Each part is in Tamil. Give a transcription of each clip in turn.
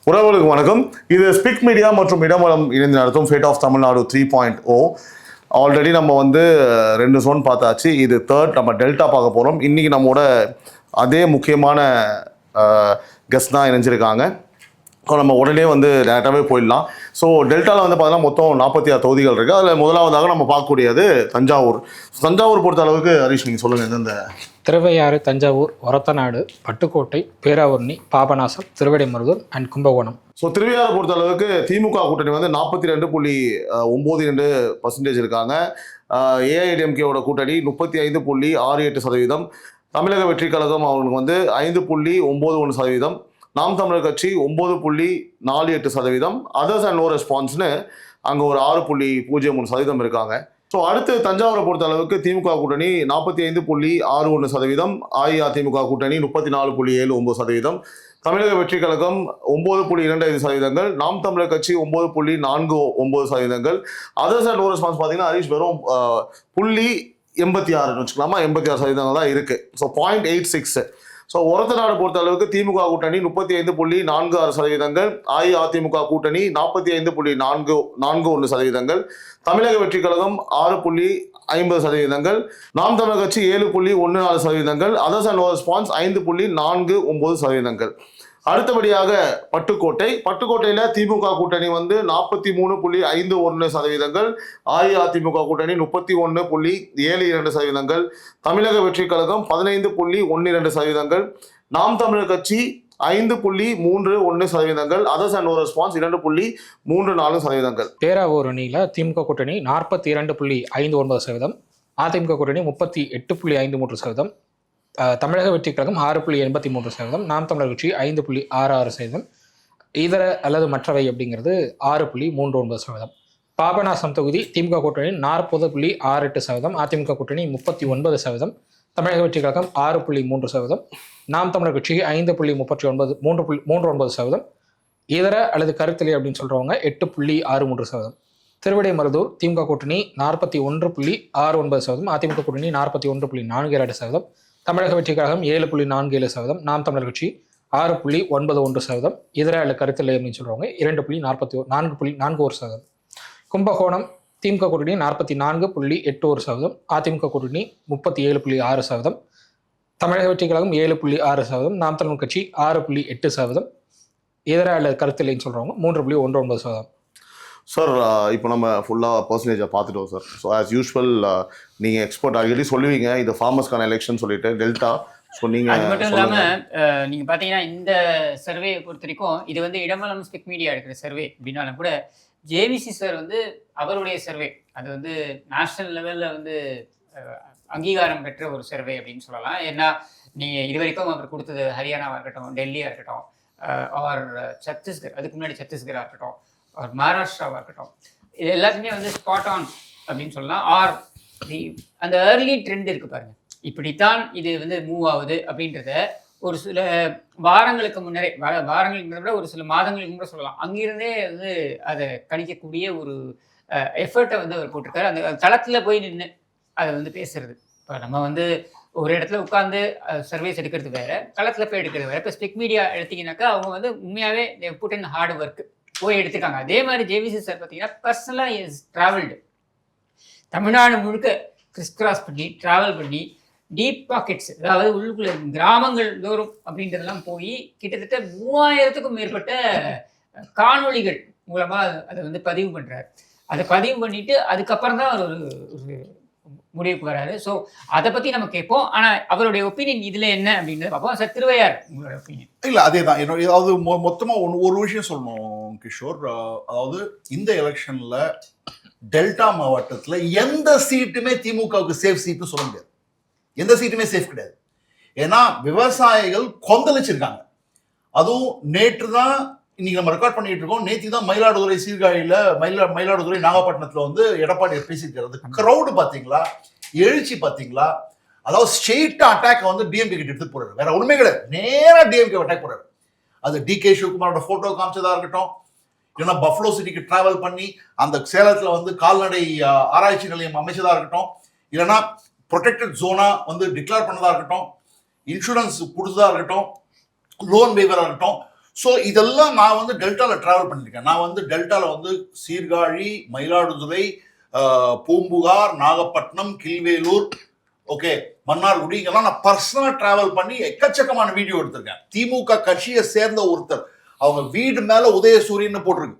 உறவுகளுக்கு வணக்கம். இது ஸ்பிக் மீடியா மற்றும் இடமலம் இணைந்து நடத்தும் ஃபேட் ஆஃப் தமிழ்நாடு 3.0. ஆல்ரெடி நம்ம வந்து 2 ஜோன் பார்த்தாச்சு. இது தேர்ட். நம்ம டெல்டா பார்க்க போகிறோம். இன்றைக்கி நம்மளோட அதே முக்கியமான கெஸ்ட் தான் இணைஞ்சிருக்காங்க. நம்ம உடனே வந்து டேரெக்டாகவே போயிடலாம். ஸோ டெல்டாவில் வந்து பார்த்தீங்கன்னா மொத்தம் 46 தொகுதிகள் இருக்குது. அதில் முதலாவதாக நம்ம பார்க்கக்கூடியது தஞ்சாவூர். தஞ்சாவூர் பொறுத்த அளவுக்கு ஹரிஷ் நீங்கள் சொல்லுங்கள். எந்தெந்த? திருவையாறு, தஞ்சாவூர், ஒரத்தநாடு, பட்டுக்கோட்டை, பேராவூரணி, பாபநாசம், திருவிடைமருதூர் அண்ட் கும்பகோணம். ஸோ திருவையாறு பொறுத்த அளவுக்கு திமுக கூட்டணி வந்து 42.92% இருக்காங்க. ஏஐடிஎம்கேவோட கூட்டணி 35.68%. தமிழக வெற்றி கழகம் அவங்களுக்கு வந்து 5.91%. நாம் தமிழர் கட்சி 9.48%. அதர்ஸ் அண்ட் நோ ரெஸ்பான்ஸ்னு அங்கே ஒரு 6.03% இருக்காங்க. ஸோ அடுத்து தஞ்சாவூரை பொறுத்த அளவுக்கு திமுக கூட்டணி 45.61%. அஇஅதிமுக கூட்டணி 34.79%. தமிழக வெற்றி கழகம் 9.25%. நாம் தமிழர் கட்சி 9.49%. அதர்ஸ் அண்ட் நோ ரெஸ்பான்ஸ் பார்த்தீங்கன்னா ஹரிஷ் வெறும் 0.86 வச்சுக்கலாமா, 86% தான் இருக்குது. ஸோ 0.86. ஸோ ஒரத்தநாடு பொறுத்த அளவுக்கு திமுக கூட்டணி 35.46%. அஇஅதிமுக கூட்டணி 45.41%. தமிழக வெற்றி கழகம் 6.50%. நாம் Tamilar Katchi 7.14%. Others and no response 5.49%. அடுத்தபடியாக பட்டுக்கோட்டையில் திமுக கூட்டணி வந்து 43.51%. அஇஅதிமுக கூட்டணி 31.72%. தமிழக வெற்றி கழகம் 15.12%. நாம் Tamilar Katchi 5.31%. Others and no response 2.34%. பேராவூரணியில் திமுக கூட்டணி 42.59%. அதிமுக கூட்டணி 38.53%. தமிழக வெற்றி கழகம் 6.83%. நாம் தமிழர் கட்சி 5.66%. இதர அல்லது மற்றவை அப்படிங்கிறது 6.39%. பாபநாசம் தொகுதி திமுக கூட்டணி 40.68%. அதிமுக கூட்டணி 39%. தமிழக வெற்றி கழகம் 6.3%. நாம் தமிழர் கட்சி 5.39%. இதர அல்லது கருத்திலே அப்படின்னு சொல்கிறவங்க 8.63%. திருவிடைமருதூர் திமுக கூட்டணி 41.69%. அதிமுக கூட்டணி 41.42%. தமிழக வெற்றி கழகம் 7.47%. நாம் தமிழர் கட்சி 6.91%. இதர அல்ல கருத்தில்லை அப்படின்னு சொல்றவங்க 2.41%. கும்பகோணம் திமுக கூட்டணி 44.81%. அதிமுக கூட்டணி 37.6%. தமிழக வெற்றி கழகம் 7.6%. நாம் தமிழர் கட்சி 6.8%. இதர அல்ல கருத்தில்லைன்னு சொல்றவங்க 3.19%. சார் இப்போ நம்ம ஃபுல்லாக பர்சன்டேஜை பார்த்துட்டோம் சார். ஸோ ஆஸ் யூஸ்வல் நீங்கள் எக்ஸ்போர்ட் ஆல்ரெடி சொல்லுவீங்க இது ஃபார்மர்ஸ்க்கான எலெக்ஷன் சொல்லிட்டு டெல்டா. ஸோ நீங்கள் அது மட்டும் இல்லாமல் நீங்கள் பார்த்தீங்கன்னா இந்த சர்வே பொறுத்த வரைக்கும் இது வந்து இடமலம் ஸ்பிக் மீடியா எடுக்கிற சர்வே அப்படின்னாலும் கூட ஜேவிசி சார் வந்து அவருடைய சர்வே அது வந்து நேஷ்னல் லெவலில் வந்து அங்கீகாரம் பெற்ற ஒரு சர்வே அப்படின்னு சொல்லலாம். ஏன்னா நீங்கள் இது வரைக்கும் அவர் கொடுத்தது ஹரியானாவாக இருக்கட்டும், டெல்லியாக இருக்கட்டும், ஆர் சத்தீஸ்கர், அதுக்கு முன்னாடி சத்தீஸ்கராக இருக்கட்டும், ஒரு மகாராஷ்டிராவாக இருக்கட்டும், இது எல்லாத்தையுமே வந்து ஸ்பாட் ஆன் அப்படின்னு சொல்லலாம். ஆர் அந்த ஏர்லி ட்ரெண்ட் இருக்குது பாருங்கள், இப்படித்தான் இது வந்து மூவ் ஆகுது அப்படின்றத ஒரு சில வாரங்களுக்கு முன்னரே வாரங்களுக்கு விட ஒரு சில மாதங்களுக்கு முன்னே சொல்லலாம். அங்கிருந்தே வந்து அதை கணிக்கக்கூடிய ஒரு எஃபர்ட்டை வந்து அவர் போட்டிருக்காரு. அந்த தளத்தில் போய் நின்று அதை வந்து பேசுறது. இப்போ நம்ம வந்து ஒரு இடத்துல உட்காந்து சர்வேஸ் எடுக்கிறது வேற, களத்தில் போய் எடுக்கிறது வேற. இப்போ ஸ்பிக் மீடியா எடுத்தீங்கன்னாக்கா அவங்க வந்து உண்மையாகவே புட் இன் ஹார்ட் ஒர்க் போய் எடுத்துக்காங்க. அதே மாதிரி ஜேவிசி சார் பார்த்தீங்கன்னா பர்சனலாக இஸ் ட்ராவல்டு தமிழ்நாடு முழுக்க கிறிஸ் கிராஸ் பண்ணி ட்ராவல் பண்ணி டீப் பாக்கெட்ஸ், அதாவது உள்ளுக்குள்ள கிராமங்கள் தோறும் அப்படின்றதெல்லாம் போய் கிட்டத்தட்ட 3000க்கும் மேற்பட்ட காணொளிகள் மூலமாக அதை வந்து பதிவு பண்ணுறாரு. அதை பதிவு பண்ணிட்டு அதுக்கப்புறம் தான் அவர் ஒரு முடிவுக்கு வராரு. ஸோ அதை பற்றி நம்ம கேட்போம். ஆனால் அவருடைய ஒப்பீனியன் இதில் என்ன அப்படின்றத பார்ப்போம். சார் திருவையார் உங்களோட ஒப்பீனியன்? இல்லை அதே தான் என்னோட. அதாவது மொத்தமாக ஒரு விஷயம் சொல்லணும் கிஷோர். அதாவது இந்த எலெக்ஷனில் டெல்டா மாவட்டத்தில் எந்த சீட்டுமே திமுகவுக்கு சேஃப் சீட்னு சொல்ல முடியாது. எந்த சீட்டுமே சேஃப் கிடையாது. ஏன்னா விவசாயிகள் கொந்தளிச்சிருக்காங்க. அதுவும் நேற்று தான் இன்னைக்கு நம்ம ரெக்கார்ட் பண்ணிட்டு இருக்கோம். நேற்று தான் மயிலாடுதுறை சீர்காழியில் மயிலாடுதுறை நாகப்பட்டினத்தில் வந்து எடப்பாடி பேசியிருக்கிறது. க்ரௌடு பார்த்தீங்களா, எழுச்சி பார்த்தீங்களா? அதாவது ஸ்ட்ரெயிட்டா அட்டாக் வந்து டிஎம்கே கிட்ட எடுத்து போறாரு. வேற ஒண்ணுமே கிடையாது, நேரா டிஎம்கே அட்டாக் போறாரு. அது டிகே சிவகுமாரோட போட்டோ காமிச்சதா இருக்கட்டும், இல்லைன்னா பஃப்லோ சிட்டிக்கு டிராவல் பண்ணி அந்த சேலத்துல வந்து கால்நடை ஆராய்ச்சி நிலையம் அமைச்சதா இருக்கட்டும், இல்லைன்னா ப்ரொடெக்டட் ஜோனா வந்து டிக்ளேர் பண்ணதா இருக்கட்டும், இன்சூரன்ஸ் கொடுத்ததா இருக்கட்டும், லோன் வேவராக இருக்கட்டும். ஸோ இதெல்லாம் நான் வந்து டெல்டாவில் ட்ராவல் பண்ணியிருக்கேன். நான் வந்து டெல்டாவில் வந்து சீர்காழி, மயிலாடுதுறை, பூம்புகார், நாகப்பட்டினம், கில்வேலூர், ஓகே, மன்னார்குடி, இங்கெல்லாம் நான் பர்சனலாக ட்ராவல் பண்ணி எக்கச்சக்கமான வீடியோ எடுத்திருக்கேன். திமுக கட்சியை சேர்ந்த ஒருத்தர் அவங்க வீடு மேலே உதயசூரியன் போட்டிருக்கு,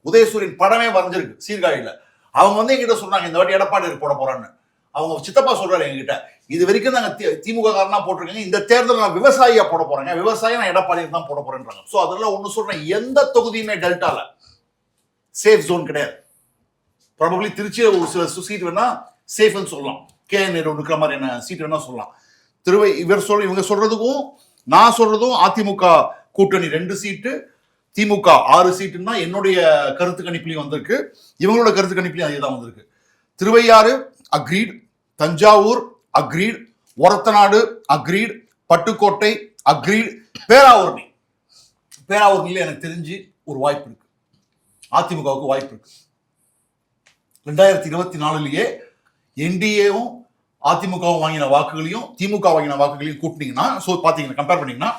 உதயசூரியன் படமே வரைஞ்சிருக்கு சீர்காழியில். அவங்க வந்து எங்கிட்ட சொன்னாங்க இந்த வாட்டி எடப்பாடி போட போறான்னு. அவங்க சித்தப்பா சொல்றாரு எங்ககிட்ட, இது வரைக்கும் நாங்க திமுக காரனா போட்டிருக்கேங்க, இந்த தேர்தல் நான் விவசாயியா போட போறேங்க, விவசாயம் நான் எடப்பாடி தான் போட போறேன்றாங்க. ஸோ அதெல்லாம் ஒண்ணு சொல்றேன், எந்த தொகுதியுமே டெல்டால சேஃப் ஜோன் கிடையாது. ப்ராபப்ளி திருச்சியில ஒரு சில சீட் வேணா சேஃப்னு சொல்லலாம், KN இருக்கிற மாதிரியான சீட் வேணா சொல்லலாம். இவங்க சொல்றதுக்கும் நான் சொல்றதும் அதிமுக கூட்டணி 2 சீட்டு, திமுக 6 சீட்டுன்னா என்னுடைய கருத்து கணிப்புலையும் வந்திருக்கு, இவங்களோட கருத்து கணிப்புலையும் அதே தான் வந்திருக்கு. Thiruvaiyaru agreed, Thanjavur agreed, Orathanadu agreed, Pattukkottai agreed, பேராவூர்ல எனக்கு தெரிஞ்சு ஒரு வாய்ப்பு இருக்கு, அதிமுகவுக்கு வாய்ப்பு இருக்கு. 2024 என்டிஏவும் அதிமுகவும் வாங்கின வாக்குகளையும் திமுக வாங்கின வாக்குகளையும் கூட்டினீங்கன்னா, ஸோ பார்த்தீங்கன்னா கம்பேர் பண்ணீங்கன்னா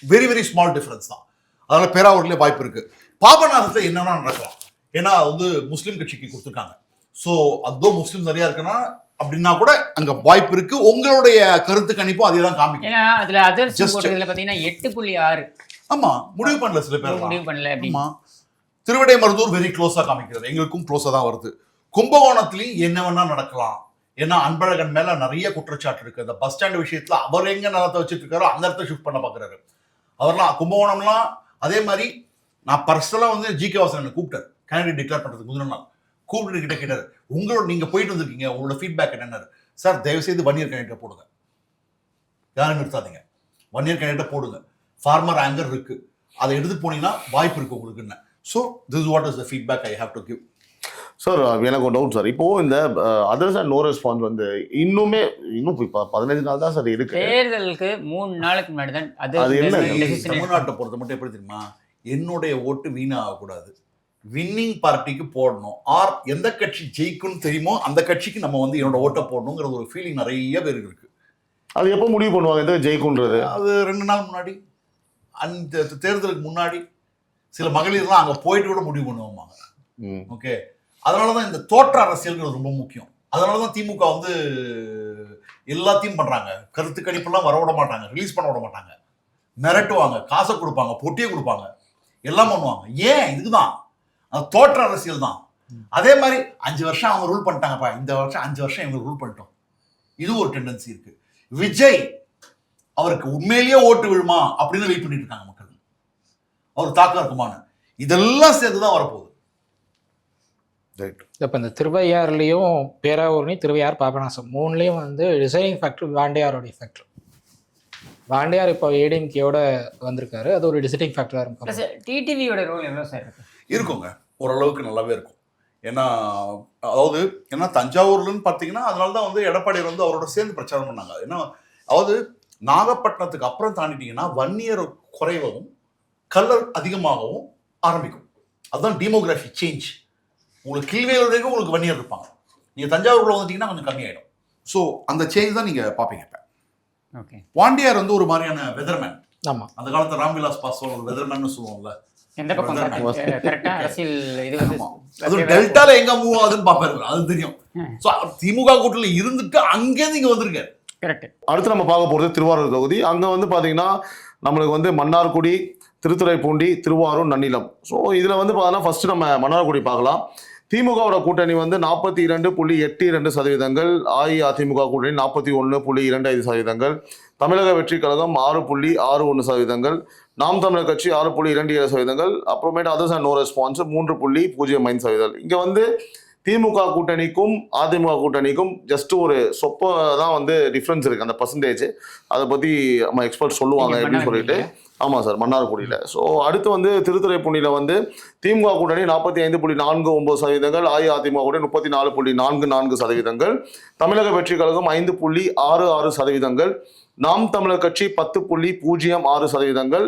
வெரி வெரி ஸ்மால் டிஃபரன்ஸ் தான். அதனால பேராவூர்லேயே வாய்ப்பு இருக்கு. பாபநாசத்தில் என்னன்னா நடக்கலாம், ஏன்னா வந்து முஸ்லீம் கட்சிக்கு கொடுத்துருக்காங்க. ஸோ அதோ முஸ்லீம் நிறையா இருக்குன்னா அப்படின்னா கூட அங்க வாய்ப்பு இருக்கு. உங்களுடைய கருத்து கணிப்பும் அதே தான் காமிக்கும். ஏன்னா அதுல அதர்ஸ் போட்டதுல பாத்தீங்கன்னா 8.6. ஆமா, முடிவு பண்ணல சில பேர், முடிவு பண்ணல. ஆமா, திருவிடைமருதூர் வெரி க்ளோஸா காமிக்கிறது, எங்களுக்கும் க்ளோஸா தான் வருது. கும்பகோணத்துலயும் என்ன வேணா நடக்கலாம், ஏன்னா அன்பழகன் மேல நிறைய குற்றச்சாட்டு இருக்கு. அந்த பஸ் ஸ்டாண்ட் விஷயத்துல அவர் எங்க நிலத்தை வச்சுட்டு இருக்காரோ அந்த இடத்த ஷிஃப்ட் பண்ண பாக்குறாரு. அவர்லாம் கும்பகோணம்லாம் அதே மாதிரி. நான் பர்சனலா வந்து GK வாசன் கூப்பிட்டாரு கேண்டிடேட் டிக்ளேர் பண்றதுக்கு முந்தின நாள், கூப்பிட்டு கிட்ட கேட்டாரு, உங்களோட நீங்க போயிட்டு வந்திருக்கீங்க, உங்களோட ஃபீட்பேக் என்னன்னாரு. சார் தயவு செய்து 1 இயர் கேண்டிடேட் போடுங்க, யாரும் நிறுத்தாதீங்க, 1 இயர் கேண்டிடேட் போடுங்க, ஃபார்மர் ஆங்கர் இருக்கு, அதை எடுத்து போனீங்கன்னா வாய்ப்பு இருக்கு உங்களுக்கு. So this what is the feedback I have to give. Sir எனக்கு ஒரு டவுட் சார், இப்போ இந்த அதர்ஸ் அண்ட் நோ ரெஸ்பான்ஸ் வந்து இன்னும் இப்போ 15 நாள் தான் சார் இருக்கு. தேர்தலுக்கு 3 நாளுக்கு முன்னாடி தான் அது என்ன தமிழ்நாட்டை பொறுத்த மட்டும் எப்படி தெரியுமா, என்னுடைய ஓட்டு வீணாகக்கூடாது, வின்னிங் பார்ட்டிக்கு போடணும், ஆர் எந்த கட்சி ஜெயிக்கும்னு தெரியுமோ அந்த கட்சிக்கு நம்ம வந்து என்னோட ஓட்டை போடணுங்கிற ஒரு ஃபீலிங் நிறைய பேருக்கு இருக்கு. அது எப்போ முடிவு பண்ணுவாங்க எந்த ஜெயிக்கும்ன்றது? அது 2 நாள் முன்னாடி, அந்த தேர்தலுக்கு முன்னாடி சில மகளிர்லாம் அங்கே போயிட்டு கூட முடிவு பண்ணுவாங்க. ஓகே, அதனால தான் இந்த தோற்ற அரசியல்கள் ரொம்ப முக்கியம். அதனால தான் திமுக வந்து எல்லாத்தையும் பண்றாங்க, கருத்து கணிப்பெல்லாம் வர விட மாட்டாங்க, ரிலீஸ் பண்ண விட மாட்டாங்க, மிரட்டுவாங்க, காசை கொடுப்பாங்க, பொட்டியை கொடுப்பாங்க, எல்லாம் பண்ணுவாங்க. ஏன்? இதுதான் அது தோற்ற அரசியல் தான். அதே மாதிரி 5 வருஷம் அவங்க ரூல் பண்ணிட்டாங்கப்பா, இந்த வருஷம் 5 வருஷம் இவங்க ரூல் பண்ணிட்டோம், இது ஒரு டெண்டன்சி இருக்கு. விஜய் அவருக்கு உண்மையிலேயே ஓட்டு விழுமா அப்படின்னு வெயிட் பண்ணிட்டு இருக்காங்க மக்கள், அவர் தாக்கம் இருக்குமான. இதெல்லாம் சேர்ந்துதான் வரப்போகுது. இப்போ இந்த திருவையாறுலேயும் பேராவூர்லையும் திருவையார் பாபநாசம் 3லேயும் வந்து டிசைனிங் ஃபேக்டர் வாண்டையாரோடைய ஃபேக்டர். வாண்டையார் இப்போ ஏடிஎம்கேயோட வந்திருக்காரு, அது ஒரு டிசைனிங் ஃபேக்டராக இருக்கும். டிடிவியோட ரோல் எவ்வளோ சார் இருக்குங்க? ஓரளவுக்கு நல்லாவே இருக்கும். ஏன்னா அதாவது ஏன்னா தஞ்சாவூர்லன்னு பார்த்தீங்கன்னா அதனால தான் வந்து எடப்பாடி வந்து அவரோட சேர்ந்து பிரச்சாரம் பண்ணாங்க. ஏன்னா அதாவது நாகப்பட்டினத்துக்கு அப்புறம் தாண்டிட்டீங்கன்னா வன்னியர் குறைவும் கலர் அதிகமாகவும் ஆரம்பிக்கும். அதுதான் டெமோகிராஃபி சேஞ்ச். உங்களுக்கு கீழ்வேலூர் வரைக்கும் உங்களுக்கு வன்னியர் இருப்பாங்க, நீங்கள் தஞ்சாவூரில் வந்துட்டீங்கன்னா கொஞ்சம் கம்மியாயிடும். ஸோ அந்த சேஞ்ச் தான் நீங்கள் பார்ப்பீங்க. இப்போ ஓகே, வாண்டியார் வந்து ஒரு மாதிரியான வெதர்மேன். ஆமாம், அந்த காலத்தில் ராம்விலாஸ் பாஸ்வான் வெதர்மேன் சொல்லுவோம்ல, எந்த பக்கம் கரெக்டா அரசியல் இது வந்து அது டெல்டால எங்க மூவ் ஆகுதுன்னு பாப்பாரு, அது தெரியும். சோ திமுக கூட்டணியில இருந்துட்டு அங்கேருந்து இங்க வந்திருக்காரு. கரெக்ட். அடுத்து நம்ம பார்க்க போறது திருவாரூர் தொகுதி. அங்க வந்து பாத்தீங்கன்னா நம்மளுக்கு வந்து மன்னார்குடி, திருத்துறைப்பூண்டி, திருவாரூர், நன்னிலம். ஸோ இதுல வந்து பார்த்தீங்கன்னா ஃபர்ஸ்ட் நம்ம மன்னார்குடி பார்க்கலாம். திமுகவோட கூட்டணி வந்து 42.82%, அஇஅதிமுக கூட்டணி 41.25%, தமிழக வெற்றி கழகம் 6.61%, நாம் தமிழர் கட்சி 6.27%, அப்புறமேட்டு அதர்ஸ் அண்ட் நோ ரெஸ்பான்ஸ் 3.05%. இங்க வந்து திமுக கூட்டணிக்கும் அதிமுக கூட்டணிக்கும் ஜஸ்ட் ஒரு சொப்ப தான் வந்து டிஃப்ரென்ஸ் இருக்கு, அந்த பர்சன்டேஜ். அதை பத்தி நம்ம எக்ஸ்பர்ட் சொல்லுவாங்க அப்படின்னு சொல்லிட்டு. ஆமாம் சார், மன்னார்குடியில். ஸோ அடுத்து வந்து திருத்துறைப்பூண்டியில் வந்து திமுக கூட்டணி 45.49%, அஇஅதிமுக கூட்டணி 34.44%, தமிழக வெற்றி கழகம் 5.66%, நாம் தமிழர் கட்சி 10.06%,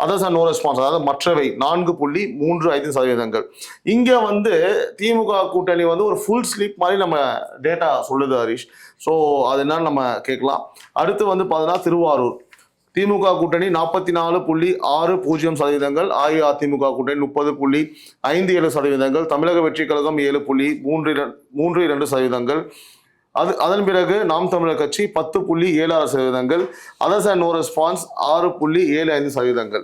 அதர்ஸ் அண்ட் நோ ரெஸ்பான்ஸ் அதாவது மற்றவை 4.35%. இங்கே வந்து திமுக கூட்டணி வந்து ஒரு ஃபுல் ஸ்லீப் மாதிரி நம்ம டேட்டா சொல்லுது ஹரிஷ். ஸோ அது என்னன்னு நம்ம கேட்கலாம். அடுத்து வந்து பார்த்தீங்கன்னா திருவாரூர் திமுக கூட்டணி 44.60%, அஇஅதிமுக கூட்டணி 30.57%, தமிழக வெற்றி கழகம் 7.32%, அதன் பிறகு நாம் தமிழர் கட்சி 10.76%, அதர்ஸ் அண்ட் நோ ரெஸ்பான்ஸ் 6.75%.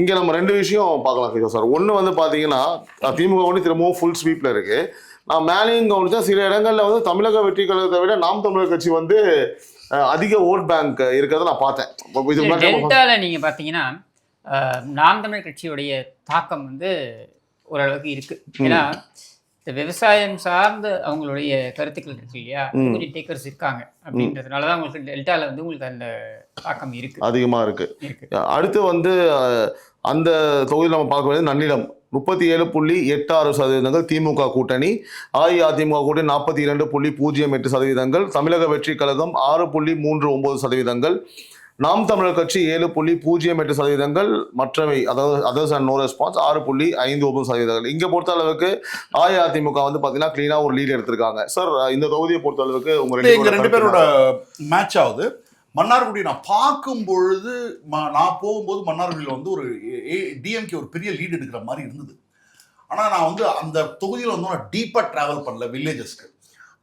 இங்க நம்ம ரெண்டு விஷயம் பார்க்கலாம் கிஷோர் சார். ஒன்று வந்து பார்த்தீங்கன்னா திமுக வந்து திரும்பவும் ஃபுல் ஸ்வீப்ல இருக்கு. நான் மேலேயும் கவனிச்சா சில இடங்கள்ல வந்து தமிழக வெற்றி கழகத்தை விட நாம் தமிழர் கட்சி வந்து அதிக ஓட் பேங்க் இருக்கிறத நான் பார்த்தேன். டெல்டால நீங்க பாத்தீங்கன்னா நாம் தமிழர் கட்சியுடைய தாக்கம் வந்து ஓரளவுக்கு இருக்கு. ஏன்னா இந்த விவசாயம் சார்ந்த அவங்களுடைய கருத்துக்கள் இருக்கு இல்லையா, கொஞ்சம் டேக்கர்ஸ் இருக்காங்க அப்படின்றதுனாலதான் உங்களுக்கு டெல்டால வந்து உங்களுக்கு அந்த தாக்கம் இருக்கு, அதிகமா இருக்கு. அடுத்து வந்து அந்த தொகுதியில் நம்ம பார்க்க வேண்டியது நன்னிலம் 37.86%, திமுக கூட்டணி, அஇஅதிமுக கூட்டணி 42.08%, தமிழக வெற்றி கழகம் 6.39%, நாம் தமிழர் கட்சி 7.08%, மற்றவை அதாவது அதர்ஸ் அண்ட் நோ ரெஸ்பான்ஸ் 6.59%. இங்க பொறுத்த அளவுக்கு அஇஅதிமுக வந்து பாத்தீங்கன்னா கிளீனா ஒரு லீட் எடுத்திருக்காங்க. சார் இந்த தொகுதியை பொறுத்த அளவுக்கு உங்க ரெண்டு பேரோட மேட்ச் ஆகுது. மன்னார்குடி நான் பார்க்கும் பொழுது நான் போகும்போது மன்னார்குடியில் வந்து ஒரு டிஎம்கே ஒரு பெரிய லீட் எடுக்கிற மாதிரி இருந்தது. ஆனால் நான் வந்து அந்த தொகுதியில் வந்து நான் டீப்பாக ட்ராவல் பண்ணல வில்லேஜஸ்க்கு.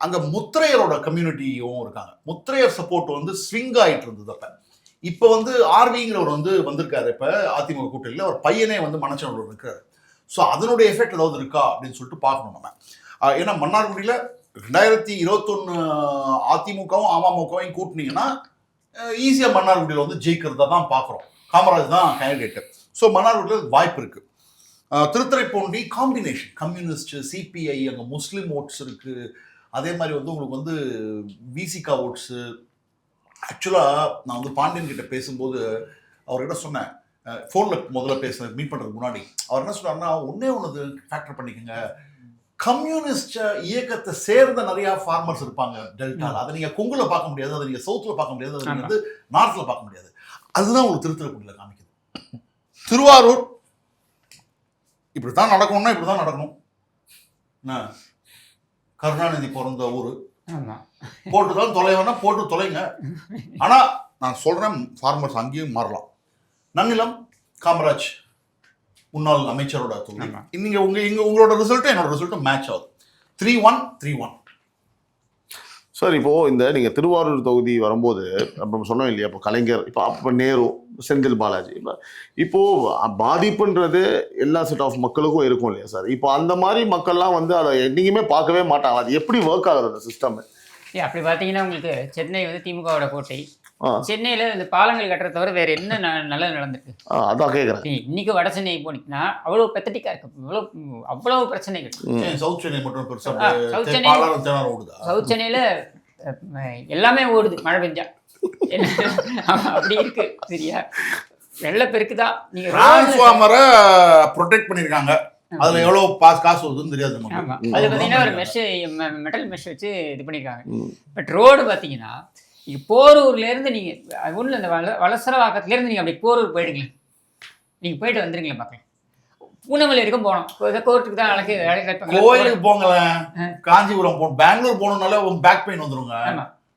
அங்கே முத்திரையரோட கம்யூனிட்டியும் இருக்காங்க. முத்திரையர் சப்போர்ட் வந்து ஸ்விங் ஆகிட்டு இருந்தது. அப்போ இப்போ வந்து ஆர்விங்கிறவர் வந்து வந்திருக்காரு. இப்போ அதிமுக கூட்டணியில் அவர் பையனே வந்து மனச்சனோட இருக்கிறாரு. ஸோ அதனுடைய எஃபெக்ட் ஏதாவது இருக்கா அப்படின்னு சொல்லிட்டு பார்க்கணும் நம்ம. ஏன்னா மன்னார்குடியில் 2021 அதிமுகவும் அமமுகவும் கூட்டினீங்கன்னா ஈஸியாக மன்னார்குடியில் வந்து ஜெயிக்கிறதா தான் பார்க்குறோம். காமராஜ் தான் கேண்டிடேட்டு. ஸோ மன்னார்குடியில் வாய்ப்பு இருக்குது. திருத்துறைப்பூண்டி காம்பினேஷன் கம்யூனிஸ்ட், சிபிஐ, அங்கே முஸ்லீம் ஓட்ஸ் இருக்குது. அதே மாதிரி வந்து உங்களுக்கு வந்து விசிகா ஓட்ஸு. ஆக்சுவலாக நான் வந்து பாண்டியன் கிட்ட பேசும்போது அவர்கிட்ட சொன்னேன், ஃபோனில் முதல்ல மீட் பண்ணுறதுக்கு முன்னாடி அவர் என்ன சொன்னார்னா, ஒன்று ஃபேக்டர் பண்ணிக்கோங்க, கம்யூனிஸ்ட் இயக்கத்தை சேர்ந்த நிறைய ஃபார்மர்ஸ் இருப்பாங்க டெல்டால. அதை நீங்க கொங்குல பார்க்க முடியாது, அதை நீங்க சவுத்துல பார்க்க முடியாது, அதை நீங்க வந்து நார்த்ல பார்க்க முடியாது. அதுதான் உங்களுக்கு திருத்துறைப்பூண்டியில காமிக்குது. திருவாரூர் இப்படித்தான் நடக்கணும்னா இப்படிதான் நடக்கணும். கருணாநிதி பிறந்த ஊரு, போட்டுதான் தொலைவனா போட்டு தொலைங்க. ஆனா நான் சொல்றேன், ஃபார்மர்ஸ் அங்கேயும் மாறலாம். நன்னிலம் காமராஜ் முன்னாள் அமைச்சரோட தொகுதி. நீங்க உங்களோட ரிசல்ட்டும் என்னோட ரிசல்ட்டும் மேட்ச் ஆகுது. 3-1. சார் இப்போ இந்த நீங்க திருவாரூர் தொகுதி வரும்போது நம்ம சொன்னோம் இல்லையா, இப்போ கலைஞர், இப்போ நேரு, செந்தில் பாலாஜி, இப்போ பாதிப்புன்றது எல்லா செட் ஆஃப் மக்களுக்கும் இருக்கும் இல்லையா சார்? இப்போ அந்த மாதிரி மக்கள்லாம் வந்து அதை என்னைக்குமே பார்க்கவே மாட்டாங்க. அது எப்படி ஒர்க் ஆகுது அந்த சிஸ்டம்? அப்படி பார்த்தீங்கன்னா உங்களுக்கு சென்னை வந்து திமுகவோட கோட்டை. சென்னையில இந்த பாலங்கள் கட்டுறத தவிர வேற என்ன நல்லது நடந்திருக்கு? அதான் கேட்குறேன். இன்னைக்கு வட சென்னை போனீங்கன்னா அவ்வளவு பெத்தட்டிக்கா இருக்கு, அவ்வளவு பிரச்சனைகள். சவுத் சென்னை மட்டும் சவுத் சென்னையில எல்லாமே ஓடுது மழை பெஞ்சா, அப்படி இருக்கு. சரியா, வெள்ளப்பெருக்கு தான். நீங்க டிரான்ஸ்ஃபார்மரை ப்ரொடெக்ட் பண்ணிருக்காங்க, அதுல எவ்வளவு காசு வருதுன்னு தெரியாது. அது பாத்தீங்கன்னா ஒரு மெட்டல் மெஷ் வச்சு இது பண்ணிருக்காங்க. பட் ரோடு பாத்தீங்கன்னா போரூர்ல இருந்து நீங்க ஒண்ணு இந்த வலசரவாக்கத்துல இருந்து நீங்க அப்படி போரூர் போயிடுங்களேன், நீங்க போயிட்டு வந்துருங்களேன் பார்க்கலாம். பூனமல்லி வரைக்கும் போனோம், கோர்ட்டுக்கு தான் கோயிலுக்கு போங்களேன். காஞ்சிபுரம் போகணும், பெங்களூர் போகணும்னாலே பேக் பெயின் வந்துருங்க.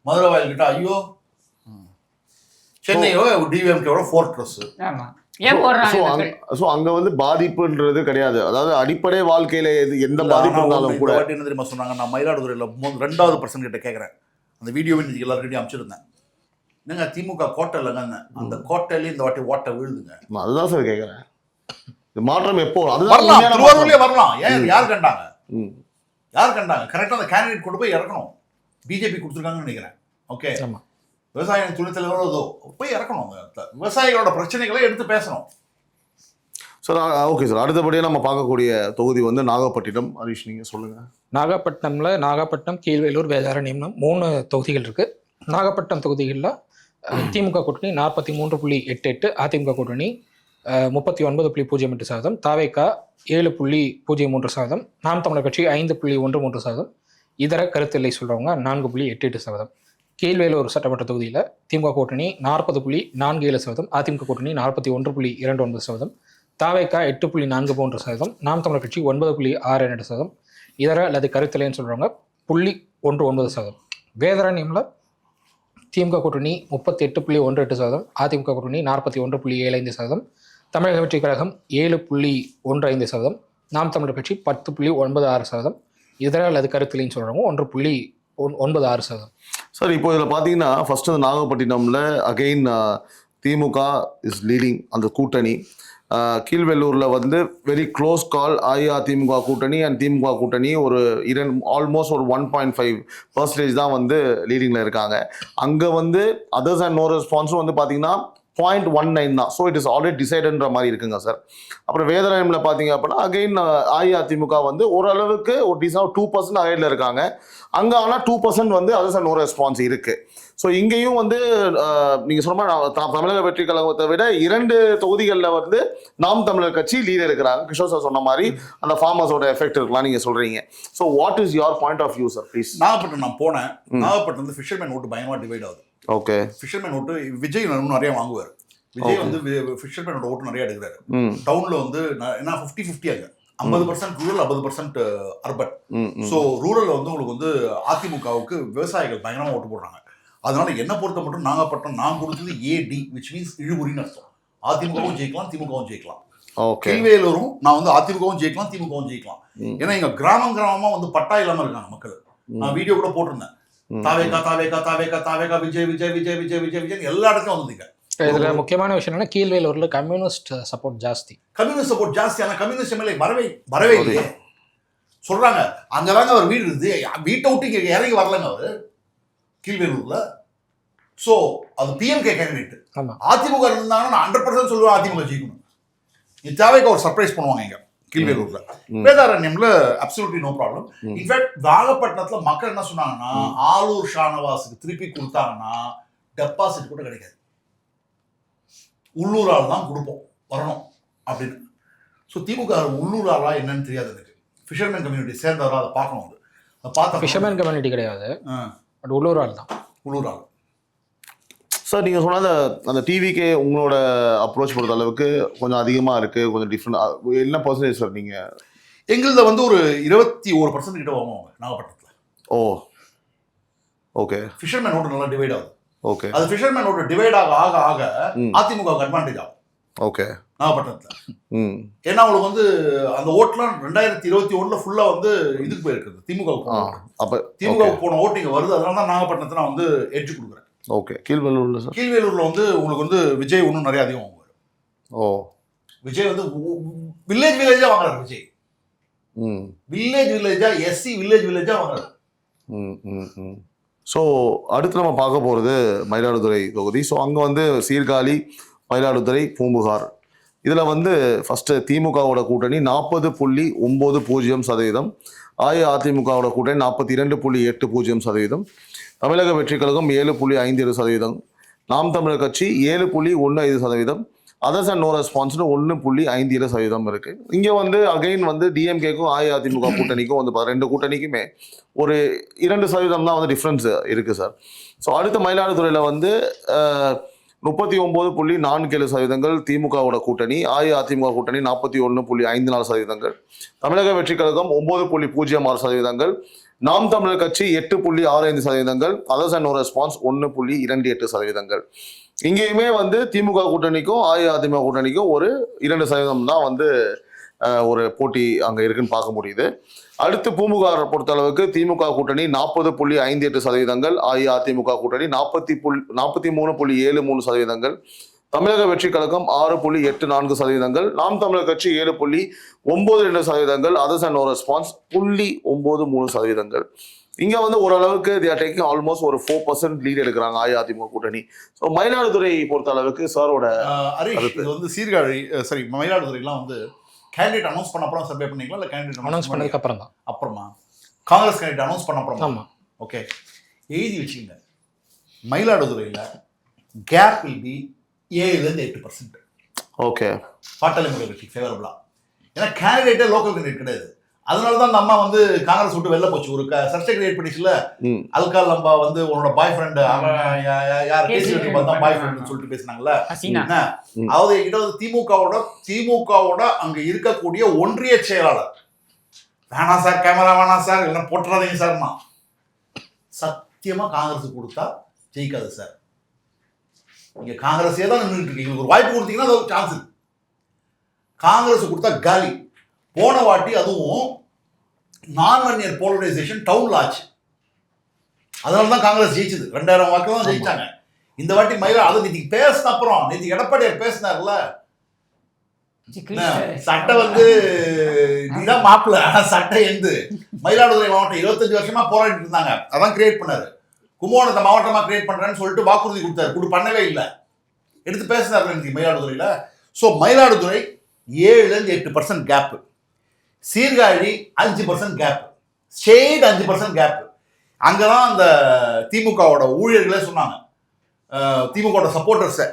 மதுரை வாயில் கிட்ட ஐயோ, சென்னையோ டிவிஎம்கேவோட ஃபோர்ட்ரஸ். ஆமா, ஏன் போடுறாங்க? ஸோ அங்க வந்து பாதிப்புன்றது கிடையாது. அதாவது அடிப்படை வாழ்க்கையில எந்த பாதிப்பு இருந்தாலும் கூட. என்ன தெரியுமா சொன்னாங்க, நான் மயிலாடுதுறையில 2வது பர்சன் கிட்ட கேட்கறேன், அந்த வீடியோவை இன்னைக்கு எல்லாருக்கிட்டையும் அனுப்பிச்சிருந்தேன். என்னங்க திமுக கோட்டை இல்லைங்க, அந்த கோட்டையிலேயே இந்த வாட்டி ஓட்டை விழுதுங்க. அதுதான் சார் கேட்கறேன், மாற்றம் எப்போ? அதுதான் திருவாரூர்லயே வரலாம். ஏன் யார் கண்டாங்க? கரெக்டா அந்த கேண்டிடேட் கொண்டு போய் இறக்கணும். பிஜேபி கொடுத்துருக்காங்கன்னு நினைக்கிறேன். ஓகே, விவசாய துணைத் தலைவரோ போய் இறக்கணும். விவசாயிகளோட பிரச்சனைகளை எடுத்து பேசணும். சார் ஓகே சார், அடுத்தபடியாக நம்ம பார்க்கக்கூடிய தொகுதி வந்து நாகப்பட்டினம். ஹரிஷ் நீங்கள் சொல்லுங்கள். நாகப்பட்டினம், கீழ்வேலூர், வேதாரண்யம் 3 தொகுதிகள் இருக்குது. நாகப்பட்டினம் தொகுதிகளில் திமுக கூட்டணி 43.88%, அதிமுக கூட்டணி 39.08%, தாவேகா 7.03%, நாம் தமிழர் கட்சி 5.13%, இதர கருத்தில்லை சொல்கிறவங்க 4.88%. கீழ்வேலூர் சட்டமன்ற தொகுதியில் திமுக கூட்டணி 40.47%, அதிமுக கூட்டணி 41.29%, தாவேகா 8.43%, நாம் தமிழர் கட்சி 9.62%, இதர அல்லது கருத்தில்லைன்னு சொல்கிறவங்க 0.19%. வேதாரண்யமில் திமுக கூட்டணி 38.18%, அதிமுக கூட்டணி 41.75%, தமிழக வெற்றிக் கழகம் 7.15%, நாம் தமிழர் கட்சி 10.96%, இதர அல்லது கருத்திலின்னு சொல்கிறவங்க 1.96%. சார் இப்போ இதில் பார்த்தீங்கன்னா ஃபர்ஸ்ட் அந்த நாகப்பட்டினம்ல அகெயின் திமுக இஸ் லீடிங் அந்த கூட்டணி. கீழ்வெள்ளூரில் வந்து வெரி க்ளோஸ் கால் அஇஅதிமுக கூட்டணி அண்ட் திமுக கூட்டணி ஒரு ஆல்மோஸ்ட் ஒரு 1.5% தான் வந்து லீடிங்கில் இருக்காங்க. அங்கே வந்து அதர்ஸ் அண்ட் நோ ரெஸ்பான்ஸும் வந்து பார்த்தீங்கன்னா 0.19 தான். ஸோ இட் இஸ் ஆல்ரெடி டிசைடுன்ற மாதிரி இருக்குங்க சார். அப்புறம் வேதாரண்யம்ல பார்த்தீங்க அப்படின்னா அகெயின் அஇஅதிமுக வந்து ஓரளவுக்கு ஒரு டீசனாக 2% அகைடில் இருக்காங்க. அங்கே ஆனால் 2% வந்து அதர்ஸ் அண்ட் நோ ரெஸ்பான்ஸ் இருக்குது. ஸோ இங்கேயும் வந்து நீங்கள் சொன்ன மாதிரி தமிழக வெற்றி கழகத்தை விட 2 தொகுதிகளில் வந்து நாம் தமிழர் கட்சி லீட் இருக்கிறாங்க. கிஷோர் சார் சொன்ன மாதிரி அந்த ஃபார்மர்ஸோட எஃபெக்ட் இருக்கலாம் நீங்கள் சொல்கிறீங்க. So what is your point of view sir please? Nagapattinam நான் போனேன். நாகப்பட்டினம் வந்து ஃபிஷர்மேன் ஓட்டு பயங்கரமாக டிவைட் ஆகுது. ஓகே. ஃபிஷர்மேன் ஓட்டு விஜய் நிறைய வாங்குவார். விஜய் வந்து ஃபிஷர்மேனோட ஓட்டு நிறைய எடுக்கிறாரு. டவுன்ல வந்து என்ன 50-50 அங்க 50% ரூரல் 50% அர்பன். ஸோ ரூரல்ல வந்து உங்களுக்கு வந்து அதிமுகவுக்கு விவசாயிகள் பயங்கரமா ஓட்டு போடுறாங்க. அதனால என்ன பொறுத்த மட்டும் நாகப்பட்டினம் நான் கொடுத்தது ஏடி விச் மீன்ஸ் இழுபறின்னு அர்த்தம். அதிமுகவும் ஜெயிக்கலாம் திமுகவும் ஜெயிக்கலாம். கீழ்வேலூரும் நான் வந்து அதிமுகவும் ஜெயிக்கலாம் திமுகவும் ஜெயிக்கலாம். ஏன்னா இங்க கிராமமா வந்து பட்டா இல்லாம இருக்காங்க மக்கள். நான் வீடியோ கூட போட்டிருந்தேன். தாவேகா தாவேகா தாவேகா தாவேகா விஜய் விஜய் விஜய் விஜய் விஜய் விஜய் எல்லா இடத்துலயும் வந்துங்க. இதுல முக்கியமான விஷயம் என்னன்னா கீழ்வேலூர்ல கம்யூனிஸ்ட் சப்போர்ட் ஜாஸ்தி. கம்யூனிஸ்ட் சப்போர்ட் ஜாஸ்தி. ஆனா கம்யூனிஸ்ட் எம்எல்ஏ வரவே இல்லையே சொல்றாங்க. அங்கதாங்க அவர் வீடு இருந்து வீட்டை விட்டு இங்க இறங்கி வரலங்க அவரு கீழ்வேலூர்ல. சோ அது பிஎம்கே கேண்டிடேட். அதிமுக இருந்தாங்கன்னா நான் 100% சொல்லுவேன் அதிமுக ஜெயிக்கணும். தாவேகா ஒரு சர்ப்ரைஸ் பண்ணுவாங்க இங்க கீழ்வேலூர்ல. வேதாரண்யம்ல அப்சல்யூட்லி நோ ப்ராப்ளம். இன்ஃபேக்ட் நாகப்பட்டினத்துல மக்கள் என்ன சொன்னாங்கன்னா ஆலூர் ஷானவாஸுக்கு திருப்பி கொடுத்தாங்கன்னா டெபாசிட் கூட கிடைக்காது, உள்ளூர் ஆள் தான் கொடுப்போம் வரணும் அப்படின்னு. ஸோ திமுக உள்ளூர் ஆளா என்னன்னு தெரியாது எனக்கு. ஃபிஷர்மேன் கம்யூனிட்டி சேர்ந்தவரா அதை பார்க்கணும். அதை பார்த்தா ஃபிஷர்மேன் கம்யூனிட்டி கிடையாது, பட் உள்ளூர் ஆள் தான். உள்ளூர் ஆள் சார். நீங்கள் சொன்ன அந்த டிவிக்கே உங்களோட அப்ரோச் பொறுத்த அளவுக்கு கொஞ்சம் அதிகமாக இருக்குது, கொஞ்சம் டிஃப்ரெண்ட். என்ன பர்சன்டேஜ் சார் நீங்கள்? எங்களது வந்து ஒரு 21% கிட்ட வாங்குவாங்க நாகப்பட்டினத்தில். ஓ ஓகே. ஃபிஷர்மேன் ஓட்டு நல்லா டிவைட் ஆகுது. ஓகே. அது ஃபிஷர்மேன் ஓட்டு டிவைட் ஆக அதிமுகவுக்கு அட்வான்டேஜ் ஆகும். ஓகே. நாகப்பட்டினத்தில் ஏன்னா அவங்களுக்கு வந்து அந்த ஓட்டுலாம் 2021 ஃபுல்லா வந்து இதுக்கு போயிருக்குது திமுகவுக்கு. அப்போ திமுகவுக்கு போன ஓட்டு இங்கே வருது. அதனால தான் நாகப்பட்டினத்தை நான் வந்து எட்ஜ் கொடுக்குறேன். ஓகே. கீழ்வேலூர்ல சார்? கீழ்வேலூர்ல வந்து உங்களுக்கு வந்து விஜய் இன்னும் நிறைய அதிகம் வாங்குவார். ஓ விஜய் வந்து வில்லேஜா வாங்குறாரு. விஜய் வில்லேஜா எஸ்சி வில்லேஜா வாங்குறாரு. ஸோ அடுத்து நம்ம பார்க்க போகிறது மயிலாடுதுறை தொகுதி. ஸோ அங்கே வந்து சீர்காழி, மயிலாடுதுறை, பூம்புகார். இதில் வந்து ஃபஸ்ட்டு திமுகவோட கூட்டணி 40.90%, அஇஅதிமுகவோட கூட்டணி 42.80%, தமிழக வெற்றி கழகம் 7.57%, நாம் தமிழர் கட்சி 7.15%, அதர்ஸ் அண்ட் நோ ரெஸ்பான்ஸ்னு 1.57% இருக்குது. இங்கே வந்து அகைன் வந்து டிஎம்கேக்கும் அஇஅதிமுக கூட்டணிக்கும் வந்து 2 கூட்டணிக்குமே ஒரு 2% தான் வந்து டிஃப்ரென்ஸ் இருக்குது சார். ஸோ அடுத்த மயிலாடுதுறையில் வந்து 39.47% திமுகவோட கூட்டணி, அஇஅதிமுக கூட்டணி 41.54%, தமிழக வெற்றி கழகம் 9.06%, நாம் தமிழர் கட்சி 8.65%, அதர்ஸ் அண்ட் நோ ரெஸ்பான்ஸ் 1.28%. இங்கேயுமே வந்து திமுக கூட்டணிக்கும் அஇஅதிமுக கூட்டணிக்கும் ஒரு 2% தான் வந்து ஒரு போட்டி அங்கே இருக்குன்னு பார்க்க முடியுது. அடுத்து பூம்புகார் பொறுத்தளவுக்கு திமுக கூட்டணி 40.58%, அஇஅதிமுக கூட்டணி 43.73%, தமிழக வெற்றி கழகம் 6.84%, நாம் தமிழர் கட்சி 7.92%, அதர்ஸ் அண்ட் நோ ரெஸ்பான்ஸ் 0.93%. இங்க வந்து ஓரளவுக்கு they are taking almost ஒரு 4% லீட் எடுக்கிறாங்க அஇஅதிமுக கூட்டணி. ஸோ மயிலாடுதுறை பொறுத்த அளவுக்கு சாரோட இது வந்து சீர்காழி சரி மயிலாடுதுறைலாம் வந்து கேண்டிடேட் அனௌன்ஸ் பண்ண அப்புறம் சர்வே பண்ணீங்களா இல்லை கேண்டிடேட் அனௌன்ஸ் பண்ணதுக்கு அப்புறம் தான்? அப்புறமா காங்கிரஸ் கேண்டிடேட் அனௌன்ஸ் பண்ண அப்புறம். ஆமாம். ஓகே எழுதி வச்சுக்கோங்க. மயிலாடுதுறையில் கேப் வில் பி 7-8%. ஓகே. பாட்டாளி மக்கள் கட்சி ஃபேவரபிளா. ஏன்னா கேண்டிடேட்டே லோக்கல் கேண்டிடேட் கிடையாது. அதனால தான் அந்த அம்மா வந்து காங்கிரஸ் விட்டு வெளில போச்சு. ஒரு சர்ச்சை கிரியேட் பண்ணிச்சுல அல்கால் லம்பா வந்து உன்னோட பாய் ஃப்ரெண்டு யார் பேசிட்டு பார்த்தா பாய் ஃப்ரெண்ட் சொல்லிட்டு பேசினாங்கல்ல. அதாவது என்கிட்ட வந்து திமுகவோட அங்க இருக்கக்கூடிய ஒன்றிய செயலாளர் வேணாம் சார் கேமரா வேணாம் சார் இல்லைன்னா போட்டுறாதீங்க சார்மா சத்தியமா காங்கிரஸ் கொடுத்தா ஜெயிக்காது சார். நீங்க காங்கிரஸே தான் நின்றுட்டு இருக்கீங்க. ஒரு வாய்ப்பு கொடுத்தீங்கன்னா அது ஒரு சான்ஸ் இருக்கு. காங்கிரஸ் கொடுத்தா காலி. போன வாட்டி அதுவும் நான்-லீனியர் போலரைசேஷன் டவுன்ல ஆச்சு. அதனால தான் காங்கிரஸ் ஜெயிச்சது. 2000 வாக்கு தான் ஜெயிச்சாங்க. இந்த வாட்டி அது நேற்று பேசின அப்புறம் நேற்று எடப்பாடியார் பேசினார்ல, சட்டை நீதான் மாப்பிள்ள, ஆனா சட்டை மயிலாடுதுறை மாவட்டம் 25 வருஷமா போராடிட்டு இருந்தாங்க, அதான் கிரியேட் பண்ணாரு. கும்பகோணத்தை மாவட்டமா கிரியேட் பண்றேன்னு சொல்லிட்டு வாக்குறுதி கொடுத்தாரு, பண்ணவே இல்லை. எடுத்து பேசினாரு மயிலாடுதுறையில. So Mayiladuthurai 7-8% gap, Sirkazhi 5% gap, state 5% gap. அங்கதான் அந்த திமுகவோட ஊழியர்களே சொன்னாங்க, திமுக சப்போர்ட்டர்ஸை,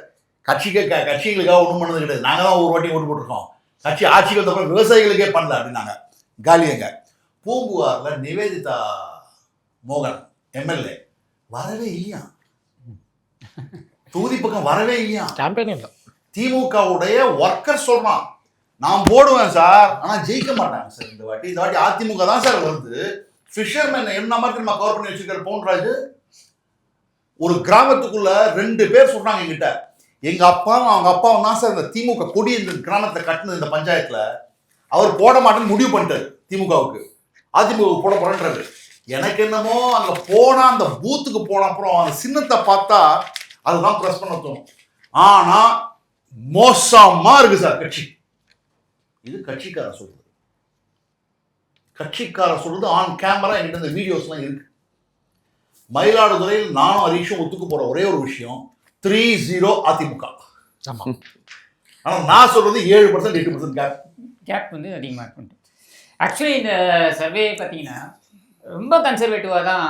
கட்சிகளுக்காக ஒன்றும் பண்ணது கிடையாது, நாங்கள் தான் ஒரு வாட்டி ஓட்டு போட்டிருக்கோம், கட்சி ஆட்சிக்கு வந்தப்பறம் விவசாயிகளுக்கே பண்ணல அப்படின்னாங்க. காலியங்க. பூம்புகார்ல நிவேதிதா மோகன் எம்எல்ஏ வரவே இல்லையா, தொகுதி பக்கம் வரவே இல்லையா. திமுகவுடைய ஒர்க்கர் சொல்றான், நான் போடுவேன் சார், ஆனா ஜெயிக்க மாட்டாங்க சார் இந்த வாட்டி அதிமுக தான் சார் வருது. ஃபிஷர்மேன் என்ன மாதிரி நம்ம கவர் பண்ணி வச்சிருக்கிற பவுன்ராஜ், ஒரு கிராமத்துக்குள்ள 2 பேர் சொல்றாங்க என்கிட்ட, எங்க அப்பாவும் அவங்க அப்பாவும் தான் சார் இந்த திமுக கொடி இந்த கிராமத்தை கட்டினது இந்த பஞ்சாயத்துல, அவர் போட மாட்டேன்னு முடிவு பண்ணிட்டாரு திமுகவுக்கு, அதிமுகவுக்கு போட போறேன்றாரு. எனக்கு என்னமோ அங்க போனா அந்த பூத்துக்கு போன அப்புறம் அந்த சின்னத்தை பார்த்தா அதுதான் பிரஸ் பண்ண தோணும். ஆனா மோசமா இருக்கு சார் கட்சி. இது கட்சிக்கார சொல்றது ஆன் கேமரா. என்கிட்ட இந்த வீடியோஸ்லாம் இருக்கு. மயிலாடுதுறையில் நானும் ஹரீஷும் ஒத்துக்கு போற ஒரே ஒரு விஷயம் 3-0 அதிமுக. ஆனா நான் சொல்றது 7% 8% கேப் அதிகமாக இருக்கு. ஆக்சுவலி இந்த சர்வே பார்த்தீங்கன்னா ரொம்ப கன்சர்வேட்டிவாக தான்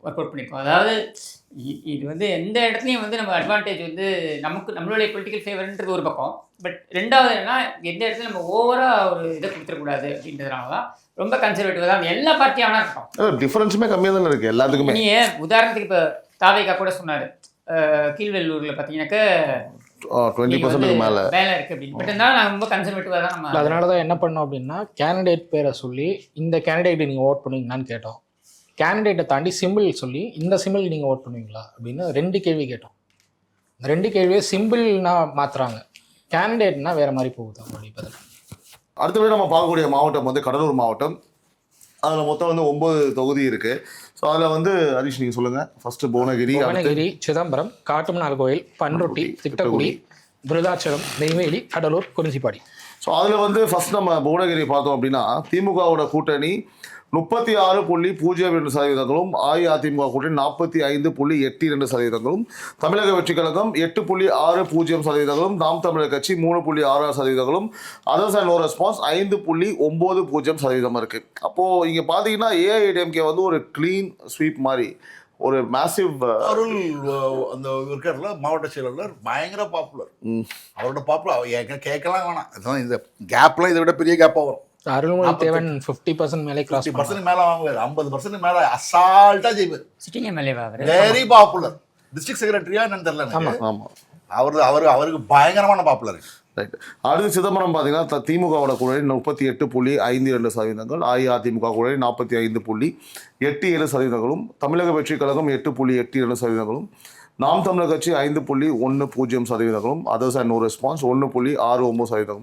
ஒர்க் அவுட் பண்ணியிருக்கோம். அதாவது இது எந்த இடத்துலையும் நம்ம அட்வான்டேஜ் நம்மளுடைய பொலிட்டிக்கல் ஃபேவர்ன்றது ஒரு பக்கம், பட் ரெண்டாவது என்னன்னா எந்த இடத்துல நம்ம ஓவராக ஒரு இதை கொடுத்துடக்கூடாது அப்படின்றதுனால தான் ரொம்ப கன்சர்வேட்டிவாக தான் எல்லா பார்ட்டியான இருக்கும். டிஃபரன்ஸுமே கம்மியாக தானே இருக்குது எல்லாத்துக்குமே. நீங்கள் உதாரணத்துக்கு இப்போ தாவேகா கூட சொன்னார், கீழ்வெள்ளூரில் பார்த்தீங்கன்னாக்கா 20% மேலே இருக்கு அப்படின்னு. பட் இருந்தாலும் நாங்கள் ரொம்ப கன்சர்வேட்டிவாக தான் நம்ம. அதனால தான் என்ன பண்ணோம் அப்படின்னா, கேண்டிடேட் பேரை சொல்லி இந்த கேண்டிடேட் நீங்கள் ஓட் பண்ணுவீங்களான்னு கேட்டோம். கேண்டிடேட்டை தாண்டி சிம்பிள் சொல்லி இந்த சிம்பிள் நீங்கள் ஓட் பண்ணுவீங்களா அப்படின்னு 2 கேள்வி கேட்டோம். இந்த 2 கேள்வியை சிம்பிள்னா மாற்றுறாங்க, கேண்டிடேட்னா வேறு மாதிரி போகுது அப்படி பதில். அடுத்தபடி நம்ம பார்க்கக்கூடிய மாவட்டம் கடலூர் மாவட்டம். அதில் மொத்தம் 9 தொகுதி இருக்குது. ஸோ அதில் ஹரிஷ் நீங்கள் சொல்லுங்கள். ஃபஸ்ட்டு புவனகிரி, சிதம்பரம், காட்டுமன்னார் கோயில், பன்ருட்டி, திட்டக்குடி, விருதாச்சலம், நெய்வேலி, கடலூர், குறிஞ்சிப்பாடி. ஸோ அதில் ஃபஸ்ட் நம்ம புவனகிரி பார்த்தோம் அப்படின்னா, திமுகவோட கூட்டணி 36.02%, அஇஅதிமுக கூட்டணி 45.82%, தமிழக வெற்றி கழகம் 8.60%, நாம் தமிழர் கட்சி 3.66%, அதர்ஸ் அண்ட் நோ ரெஸ்பான்ஸ் 5.90% இருக்கு. அப்போது இங்கே பார்த்தீங்கன்னா ஏஐடிஎம்கே ஒரு க்ளீன் ஸ்வீப் மாதிரி ஒரு மேசிவ். அருள் அந்த இருக்கார்ல மாவட்ட செயலாளர் பயங்கர பாப்புலர். அவரோட பாப்புலர் கேட்கலாம் வேணாம். அதான் இந்த கேப்லாம் இதை விட பெரிய கேப்பாக வரும். அருள்மொழிதேவன் 50% மேலே கிராஸ் 50% மேலே வாங்குவார், 50% மேலே அசால்ட்டாக ஜெயிப்பார். Sitting MLA very popular. District செக்ரட்டரியா என்னன்னு தெரியல. ஆமாம், அவருக்கு பயங்கரமான பாப்புலர். ரைட். அடுத்து சிதம்பரம் பார்த்தீங்கன்னா திமுகவோட கூட்டணி 38.52%, அஇஅதிமுக கூட்டணி 45.87%, தமிழக வெற்றி கழகம் 8.82%, நாம் தமிழர் கட்சி 5.10%, அதர்ஸ் அண்ட் நோ ரெஸ்பான்ஸ் 1.69%.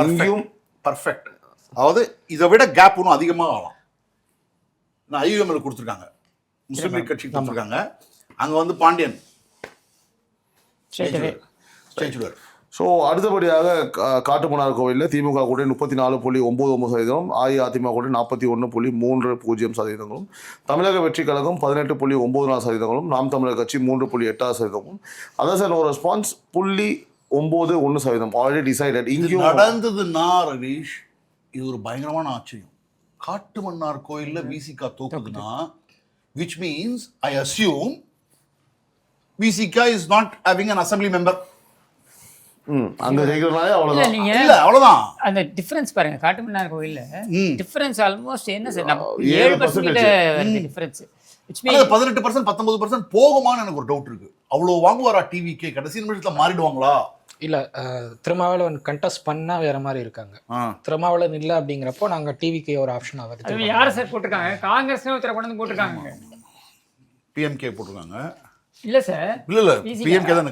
இங்கேயும் பர்ஃபெக்ட். அதாவது இதை விட கேப் ஒன்றும் அதிகமாக ஆகலாம். நான் ஐயுஎம்எல் கொடுத்துருக்காங்க, முஸ்லீம் லீக் கட்சி கொடுத்துருக்காங்க. அங்கே பாண்டியன் ஜெயிச்சுடுவார். ஸோ அடுத்தபடியாக காட்டுமன்னார் கோவிலில் திமுக கூட்டணி 34.99%, அஇஅதிமுக கூட்டணி 41.30%, தமிழக வெற்றி கழகம் 18.94%, நாம் Tamilar Katchi 3.86%, others and no response 0.91%. Already decided. இங்கேயும் நடந்ததுன்னா ரவீஷ், இது ஒரு பயங்கரமான ஆச்சரியம். காட்டுமன்னார் கோயில்ல Visika தோக்குதுன்னா which means I assume VCK is not having an assembly member. அங்க ஜெயிக்கிறனாலே அவ்வளவுதான். இல்ல அவ்வளவுதான். அந்த டிஃபரன்ஸ் பாருங்க, காட்டுமன்னார் கோயில்ல டிஃபரன்ஸ் ஆல்மோஸ்ட் என்ன சார் 7% டிஃபரன்ஸ். which means 18% 19% போகுமான்னு எனக்கு ஒரு டவுட் இருக்கு. அவ்வளவு வாங்குவாரா டிவிகே? கடைசி நிமிஷத்துல மாறிடுவாங்களா? இல்லை, திருமாவளவன் கண்டெஸ்ட் பண்ணால் வேறு மாதிரி இருக்காங்க. திருமாவளவன் இல்லை அப்படிங்கிறப்போ நாங்கள் டிவிக்கு ஒரு ஆப்ஷன் ஆகுது. யார் சார் போட்டிருக்காங்க? காங்கிரஸ் ஒருத்தரை கொண்டு வந்து போட்டிருக்காங்க, பிஎம்கே போட்டிருக்காங்க. இல்ல சார், இல்ல பிஎம்கே தான்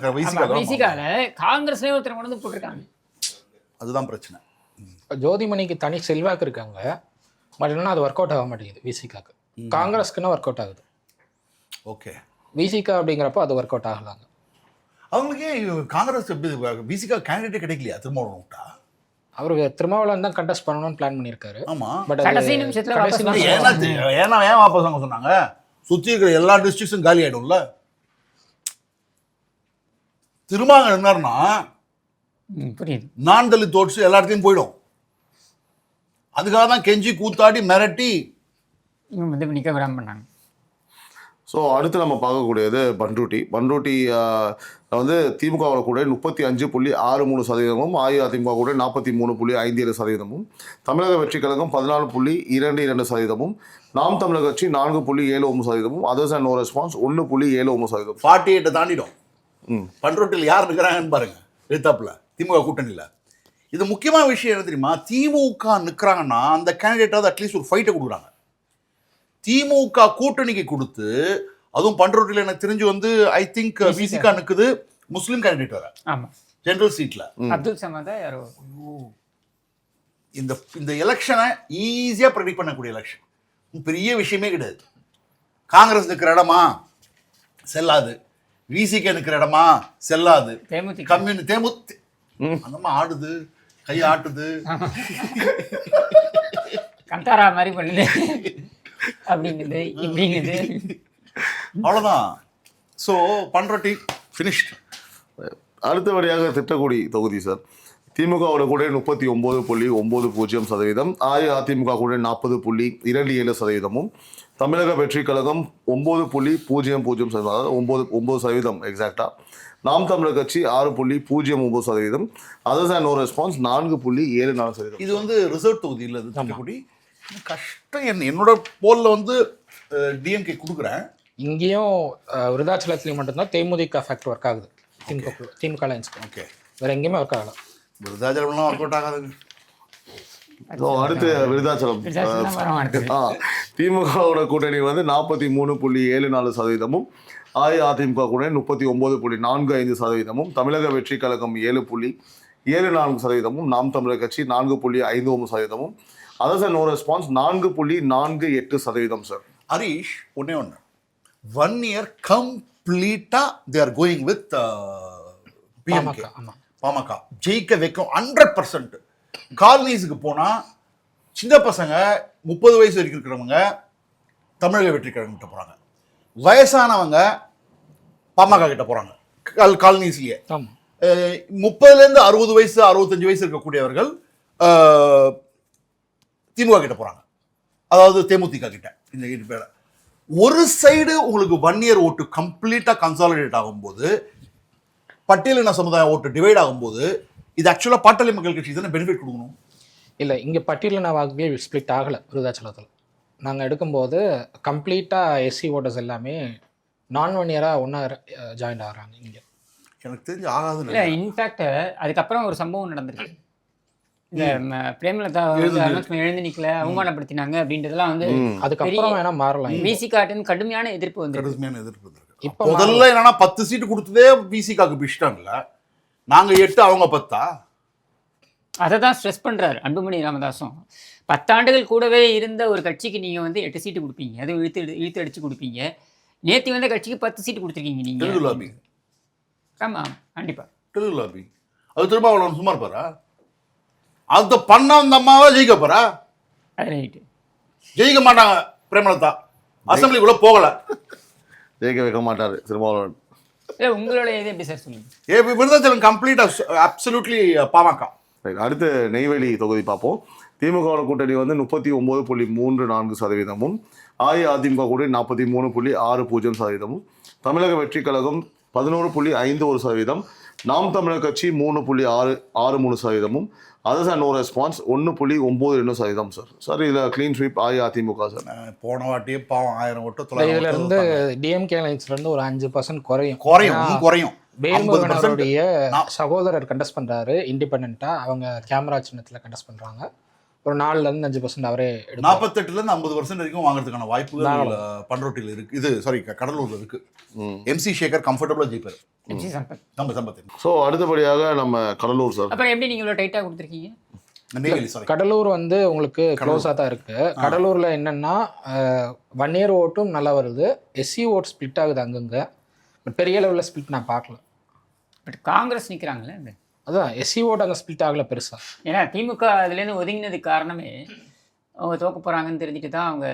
விசிகால காங்கிரஸ்லயே ஒருத்தர் கொண்டு வந்து போட்டிருக்காங்க. அதுதான் பிரச்சனை. ஜோதிமணிக்கு தனி செல்வாக்கு இருக்காங்க, பட் என்னன்னா அது ஒர்க் அவுட் ஆக மாட்டேங்குது விசிகாக்கு. காங்கிரஸ்க்குன்னா ஒர்க் அவுட் ஆகுது, ஓகே. விசிகா அப்படிங்கிறப்போ அது ஒர்க் அவுட் ஆகலாங்க. அவங்களுக்கே காங்கிரஸ் பிசிக்கா கேண்டிடேட் கிடைக்கலையா திருமாவளவன் விட்டா? அவர் திருமாவளவன் தான் கண்டெஸ்ட் பண்ணணும்னு பிளான் பண்ணியிருக்காரு. ஆமா, பட் கடைசி நிமிஷத்துல வாபஸ் ஏன்னா ஏன் வாபஸ் வாங்க சொன்னாங்க? சுத்தி இருக்கிற எல்லா டிஸ்ட்ரிக்ட்ஸும் காலி ஆயிடும்ல. திருமாங்க என்னன்னா புரியுது, நான் தலித் ஓட்ஸ் எல்லா இடத்தையும் போயிடும். அதுக்காக தான் கெஞ்சி கூத்தாடி மிரட்டி இவங்க வந்து நிக்க விடாம பண்ணாங்க. ஸோ அடுத்து நம்ம பார்க்கக்கூடியது பண்ருட்டி வந்து திமுகவில் கூட 35.63%, அஇஅதிமுக கூட 43.57%, தமிழக வெற்றிக் கழகம் 14.22%, நாம் தமிழர் கட்சி 4.79%, அதர்ஸ் அண்ட் நோ ரெஸ்பான்ஸ் 1.79%. 48 தாண்டிடும். பண்ருட்டில் யார் இருக்கிறாங்கன்னு பாருங்க, எழுத்தாப்புல திமுக கூட்டணியில். இது முக்கியமான விஷயம் என்ன தெரியுமா? திமுக நிற்கிறாங்கன்னா அந்த கேண்டிடேட்டாவது அட்லீஸ்ட் ஒரு ஃபைட்டை கொடுக்குறாங்க. திமுக கூட்டணிக்கு கொடுத்து, அதுவும் பண்ருட்டியில் எனக்கு தெரிஞ்சு வந்து ஐ திங்க் விசிகா நிற்குது, முஸ்லீம் கேண்டிடேட் வர ஆமா ஜெனரல் சீட்ல அப்துல் சமதா யாரோ. இந்த எலெக்ஷனை ஈஸியா ப்ரெடிக்ட் பண்ணக்கூடிய எலெக்ஷன், பெரிய விஷயமே கிடையாது. காங்கிரஸ் நிற்கிற இடமா செல்லாது, விசிகா நிற்கிற இடமா செல்லாது, தேமுதிக அந்த ஆடுது, கை ஆட்டுது, கந்தாரா மாதிரி பண்ணுது அப்படிங்குது இப்படிங்குது, அவ்வளோதான். So Panruti finished. அடுத்தபடியாக திட்டக்குடி தொகுதி சார், திமுகவோட கூட 39.90%, அஇஅதிமுக கூட 40.27%, தமிழக வெற்றிக் கழகம் 9.00%, அதாவது 9% எக்ஸாக்டா, நாம் தமிழர் கட்சி 6.09%, அதர்ஸ் அண்ட் நோ ரெஸ்பான்ஸ் 4.74%. இது வந்து ரிசர்வ் தொகுதி இல்லை, அது திட்டக்குடி. கஷ்டம். என்னோட போல்ல வந்து டிஎம்கே கொடுக்குறேன். இங்கேயும் விருதாச்சலத்துலேயும் மட்டும்தான் தேமுதிக ஃபேக்ட் ஒர்க் ஆகுது, திமுக அலைன்ஸ்க்கு. ஓகே, வேற எங்கேயுமே ஒர்க் ஆகலாம். விருதாச்சலம்லாம் ஒர்க் அவுட் ஆகாதுங்க. அடுத்து விருதாச்சலம் திமுகவோட கூட்டணி வந்து 43.74%, அஇஅதிமுக கூட 39.45%, தமிழக வெற்றி கழகம் 7.74%, நாம் Tamilar Katchi 4.59%, others and no response 4.48% sir. Harish, ஒன்னே ஒன்று, 1 year கம்ப்ளீட்டா they are going with PMK. PMK ஜெயிக்க வைக்கும் 100%. காலனிஸுக்கு போனால் சின்ன பசங்க 30 வயசு வரைக்கும் இருக்கிறவங்க தமிழக வெற்றி கழகம் கிட்ட போகிறாங்க, வயசானவங்க பாமக கிட்ட போகிறாங்க. காலனிஸ்லேயே 30லேருந்து 60 வயசு 65 வயசு இருக்கக்கூடியவர்கள் திமுக கிட்ட போகிறாங்க, அதாவது தேமுதிக கிட்ட. இந்த 8 பேரை ஒரு சைடு உங்களுக்கு 1 year ஓட்டு கம்ப்ளீட்டாக கன்சாலிடேட் ஆகும்போது, பட்டியலின சமுதாய ஓட்டு டிவைட் ஆகும்போது, இது ஆக்சுவலாக பாட்டாளி மக்கள் கட்சி தானே பெனிஃபிட் கொடுக்கணும். இல்லை, இங்கே பட்டியலின வாக்குகளே ஸ்ப்ளிட் ஆகலை. விருதாச்சலத்தில் நாங்கள் எடுக்கும்போது கம்ப்ளீட்டாக எஸ்சி ஓட்டர்ஸ் எல்லாமே நான் 1 year ஒன்றா ஜாயின் ஆகிறாங்க. இங்கே எனக்கு தெரிஞ்சு ஆகாதுன்னு இல்லை. இன்ஃபேக்ட் அதுக்கப்புறம் ஒரு சம்பவம் நடந்திருக்கு. இந்த பிரேமலதா எழுந்து நிக்கல, அவமானப்படுத்தினாங்க அப்படின்றதெல்லாம் வந்து அதுக்கப்புறம் வேணா மாறலாம். விசிகாட்டின் கடுமையான எதிர்ப்பு வந்து இப்போ முதல்ல என்னன்னா 10 சீட்டு கொடுத்ததே விசிகாக்கு பிஷ்டாங்கல்ல, நாங்க 8 அவங்க 10. அதை தான் ஸ்ட்ரெஸ் பண்றாரு அன்புமணி ராமதாஸும். 10 ஆண்டுகள் கூடவே இருந்த ஒரு கட்சிக்கு நீங்க வந்து 8 சீட்டு கொடுப்பீங்க, அதை இழுத்து அடிச்சு கொடுப்பீங்க. நேற்று வந்த கட்சிக்கு 10 சீட்டு கொடுத்துருக்கீங்க நீங்க. ஆமா, கண்டிப்பா லாபி. அது திரும்ப அவ்வளோ சும்மா இருப்பாரா? அது பண்ண அந்த அம்மாவா ஜெயிக்க போறா? ஜெயிக்க மாட்டாங்க. பிரேமலதா அசம்பிளிக்குள்ள போகல, ஜெயிக்க வைக்க மாட்டாரு திருமாவளவன். உங்களோட இது எப்படி சார் சொல்லுங்க? Virudhachalam complete absolutely PMK. அடுத்து நெய்வேலி தொகுதி பார்ப்போம். திமுக கூட்டணி வந்து 39.34%, அஇஅதிமுக கூட 43.60%, தமிழக வெற்றி கழகம் 11.51%, நாம் Tamilar Katchi 3.63%, others and no response 1.92% sir. Sir இதில் க்ளீன் ஸ்வீப் அஇஅதிமுக சார். போன வாட்டியே பாவம் 1000 ஓட்டு. இதுல இருந்து டிஎம்கே லைன்ஸ்ல இருந்து ஒரு 5% குறையும். வேல்முருகனுடைய சகோதரர் கண்டெஸ்ட் பண்றாரு இண்டிபெண்டா, அவங்க கேமரா சின்னத்துல கண்டெஸ்ட் பண்றாங்க. ஒரு 4-5% அவரே எடுப்பார். 48லேருந்து 50% வரைக்கும் வாங்குறதுக்கான வாய்ப்புகள் பண்ருட்டியில் இருக்கு. இது சாரி கடலூர்ல இருக்கு. MC சேகர் கம்ஃபர்டபுளா ஜெயிப்பார். MC சம்பத். சம்பத். ஸோ அடுத்தபடியாக நம்ம கடலூர் சார். அப்புறம் எப்படி நீங்க இவ்வளோ டைட்டாக கொடுத்துருக்கீங்க? நெய்வேலி சாரி. கடலூர் வந்து உங்களுக்கு க்ளோஸாக தான் இருக்கு. கடலூர்ல என்னன்னா வன்னியர் ஓட்டும் நல்லா வருது, SC ஓட் ஸ்பிளிட் ஆகுது அங்கங்க. பட் பெரிய லெவலில் ஸ்பிளிட் நான் பார்க்கல. பட் காங்கிரஸ் நிற்கிறாங்களே அந்த அதான் SC ஓட் அங்கே ஸ்பிளிட் ஆகல பெருசா. ஏன்னா திமுக அதுலேருந்து ஒதுங்கினதுக்கு காரணமே அவங்க தோக்க போகிறாங்கன்னு தெரிஞ்சுட்டு தான் அவங்க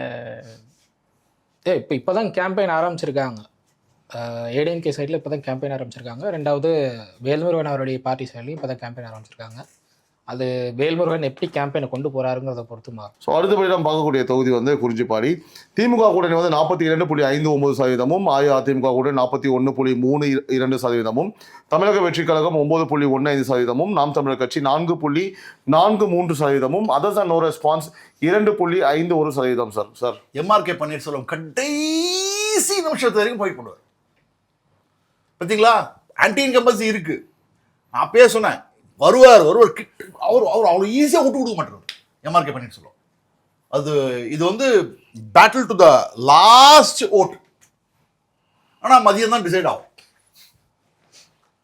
இப்போ தான் கேம்பெயின் ஆரம்பிச்சிருக்காங்க. ஏடிஎம்கே சைடில் இப்போ தான் கேம்பெயின் ஆரம்பிச்சிருக்காங்க. ரெண்டாவது வேல்முருகன் அவருடைய பார்ட்டி சைட்லையும் இப்போ தான் கேம்பெயின் ஆரம்பிச்சிருக்காங்க. அது வேல்முருகன் எப்படி கேம்பெயினை கொண்டு போகிறாருங்கிறத பொறுத்து மாறும். ஸோ அடுத்தபடி நம்ம பார்க்கக்கூடிய தொகுதி வந்து குறிஞ்சிப்பாடி. திமுக கூட்டணி வந்து 42.59%, அஇஅதிமுக கூட்டணி 41.32%, தமிழக வெற்றிக் கழகம் 9.15%, நாம் Tamilar Katchi 4.43%, others and no response 2.51% sir. Sir MRK Panneerselvam கடைசி நிமிஷத்து வரைக்கும் போயிட்டு பண்ணுவார். பார்த்தீங்களா, ஆன்டி இன்கம்பன்சி இருக்கு. நான் அப்பயே சொன்னேன், வருவார் அவர் அவ்வளோ ஈஸியாக விட்டு கொடுக்க மாட்டார் MRK பன்னீர்செல்வம். இது வந்து battle to the last vote. ஆனால் மதியம் தான் டிசைட் ஆகும்.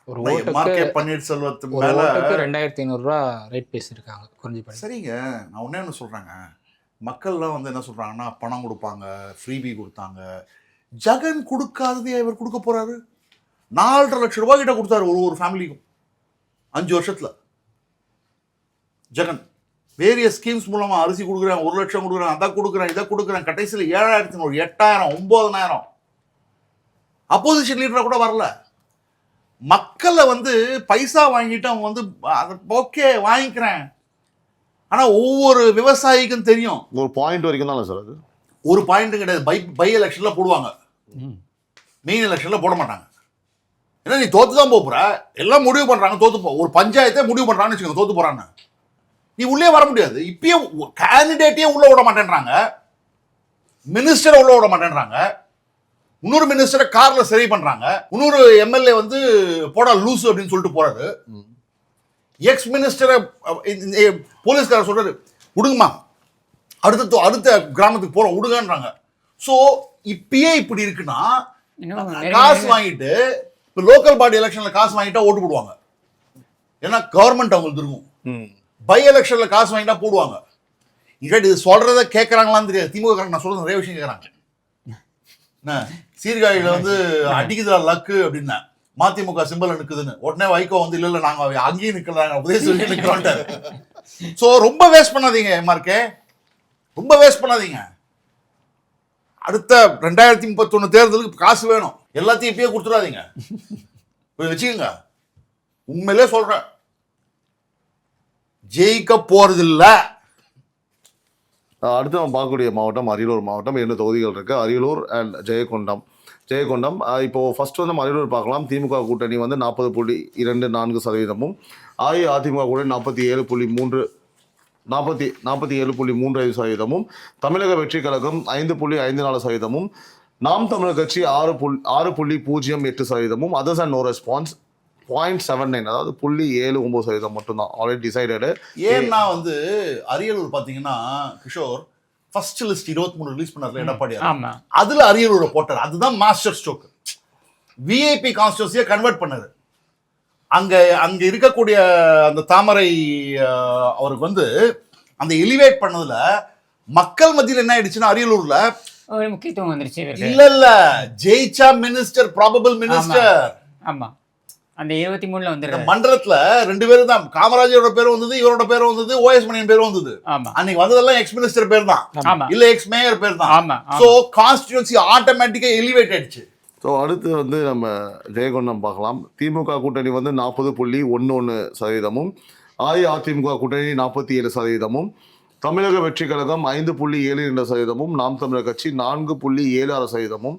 ஒரு MRK பன்னீர்செல்வத்து மேல 2500 ரூபா ரேட் பேசியிருக்காங்க குறிஞ்சிப்பாடி. சரிங்க, நான் ஒன்று சொல்கிறேங்க, மக்கள்லாம் வந்து என்ன சொல்கிறாங்கன்னா பணம் கொடுப்பாங்க, ஃப்ரீபி கொடுத்தாங்க. ஜெகன் கொடுக்காததே இவர் கொடுக்க போகிறாரு. 4.5 லட்சம் ரூபாய் கிட்ட கொடுத்தாரு ஒரு ஃபேமிலிக்கும் 5 வருஷத்துல. ஜெகன் வேரியஸ் ஸ்கீம்ஸ் மூலமா அரிசி கொடுக்குறேன், 1 லட்சம் கொடுக்குறேன், அதை கொடுக்குறேன், இதை கொடுக்குறேன். கடைசியில் 7,500, 8,000, 9,000. அப்போசிஷன் லீடரா கூட வரல. மக்களை வந்து பைசா வாங்கிட்டு அவங்க வந்து ஓகே வாங்கிக்கிறேன். ஆனா ஒவ்வொரு விவசாயிக்கும் தெரியும் ஒரு பாயிண்ட் வரைக்கும் தான் சார். அது ஒரு பாயிண்ட் கிடையாது. பை எலெக்ஷன்ல போடுவாங்க, மெயின் எலெக்ஷன்ல போட மாட்டாங்க. ஏன்னா நீ தோத்து தான் போற, எல்லாம் முடிவு பண்றாங்க தோத்து போ. ஒரு பஞ்சாயத்தை முடிவு பண்றாங்கன்னு வச்சுக்கோங்க, தோத்து போறான்னு நீ உள்ளே வர முடியாது. இப்பயே கேண்டிடேட்டே உள்ள விட மாட்டேன்றாங்க, மினிஸ்டரை உள்ள விட மாட்டேன்றாங்க, இன்னொரு மினிஸ்டரை கார்ல சரி பண்றாங்க, இன்னொரு MLA வந்து போடா லூசு அப்படின்னு சொல்லிட்டு போறாரு. எக்ஸ் மினிஸ்டரை போலீஸ்காரர் சொல்றாரு விடுங்கம்மா, அடுத்த கிராமத்துக்கு போறோம் விடுங்கன்றாங்க. ஸோ இப்பயே இப்படி இருக்குன்னா காசு வாங்கிட்டு இப்போ லோக்கல் பாடி எலெக்ஷன்ல காசு வாங்கிட்டா ஓட்டு போடுவாங்க. ஏன்னா கவர்மெண்ட் அவங்களுக்கு இருக்கும். பை எலெக்ஷன்ல காசு வாங்கிட்டா போடுவாங்க. இது சொல்றத கேட்கறாங்களான்னு தெரியாது. திமுக நான் சொல்றது நிறைய விஷயம் கேட்கறாங்க. என்ன சீர்காழியில வந்து அடிக்குதா லக்கு அப்படின்னா மதிமுக சிம்பல் நிற்குதுன்னு உடனே வைகோ வந்து இல்ல நாங்க அங்கேயும் நிக்கிறாங்க உதயசூரி நிக்கிறோம். ஸோ ரொம்ப வேஸ்ட் பண்ணாதீங்க MRK, ரொம்ப வேஸ்ட் பண்ணாதீங்க. அடுத்த 2031 தேர்தலுக்கு காசு வேணும், எல்லாத்தையும் இப்பயே கொடுத்துடாதீங்க, வச்சுக்கோங்க. உண்மையிலே சொல்றேன், ஜெயிக்க போறதில்ல. அடுத்து நம்ம பார்க்கக்கூடிய மாவட்டம் அரியலூர் மாவட்டம். 2 தொகுதிகள் இருக்கு, அரியலூர் அண்ட் ஜெயங்கொண்டம். இப்போ ஃபர்ஸ்ட் வந்து அரியலூர் பார்க்கலாம். திமுக கூட்டணி வந்து 40.24%, அஇஅதிமுக கூட்டணி 47.35%, தமிழக வெற்றி கழகம் 5.54%, நாம் தமிழர் கட்சி 6.08%, அதர்ஸ் அண்ட் நோ ரெஸ்பான்ஸ் 0.79, அதாவது 0.79% மட்டும்தான் ஆல்ரெடி டிசைடடு. ஏன்னா வந்து அரியலூர் பாத்தீங்கன்னா கிஷோர் ஃபர்ஸ்ட் லிஸ்ட் 23 ரிலீஸ் பண்ணார்ல எடப்பாடி, அதுல அரியலூரை போட்டார். அதுதான் மாஸ்டர் ஸ்ட்ரோக். VIP கான்ஸ்டிட்யூன்சியை கன்வெர்ட் பண்ணாரு. அங்க இருக்கக்கூடிய அந்த தாமரை அவருக்கு வந்து அந்த எலிவேட் பண்ணதுல மக்கள் மத்தியில் என்ன ஆயிடுச்சுன்னா அரியலூர்ல ஒரு முக்கியத்துவம் வந்துருச்சு. இல்ல ஜெயிச்சா மினிஸ்டர், ப்ராபபிள் மினிஸ்டர். ஆமா, அந்த 23ல வந்து மண்டலத்துல 2 பேரும் தான், காமராஜரோட பேரும் வந்தது, இவரோட பேரும் வந்தது, OS மணியன் பேரும் வந்தது. அன்னைக்கு வந்ததெல்லாம் எக்ஸ் மினிஸ்டர் பேர் தான், இல்ல எக்ஸ் மேயர் பேர் தான். சோ கான்ஸ்டிட்யூன்சி ஆட்டோமேட்டிக்கா எலிவேட் ஆயிடுச்சு. ஸோ அடுத்து வந்து நம்ம ஜெயங்கொண்டம் பார்க்கலாம். திமுக கூட்டணி வந்து 40.11%, அஇஅதிமுக கூட்டணி 47%, தமிழக வெற்றி கழகம் 5.72%, நாம் தமிழர் கட்சி 4.76%,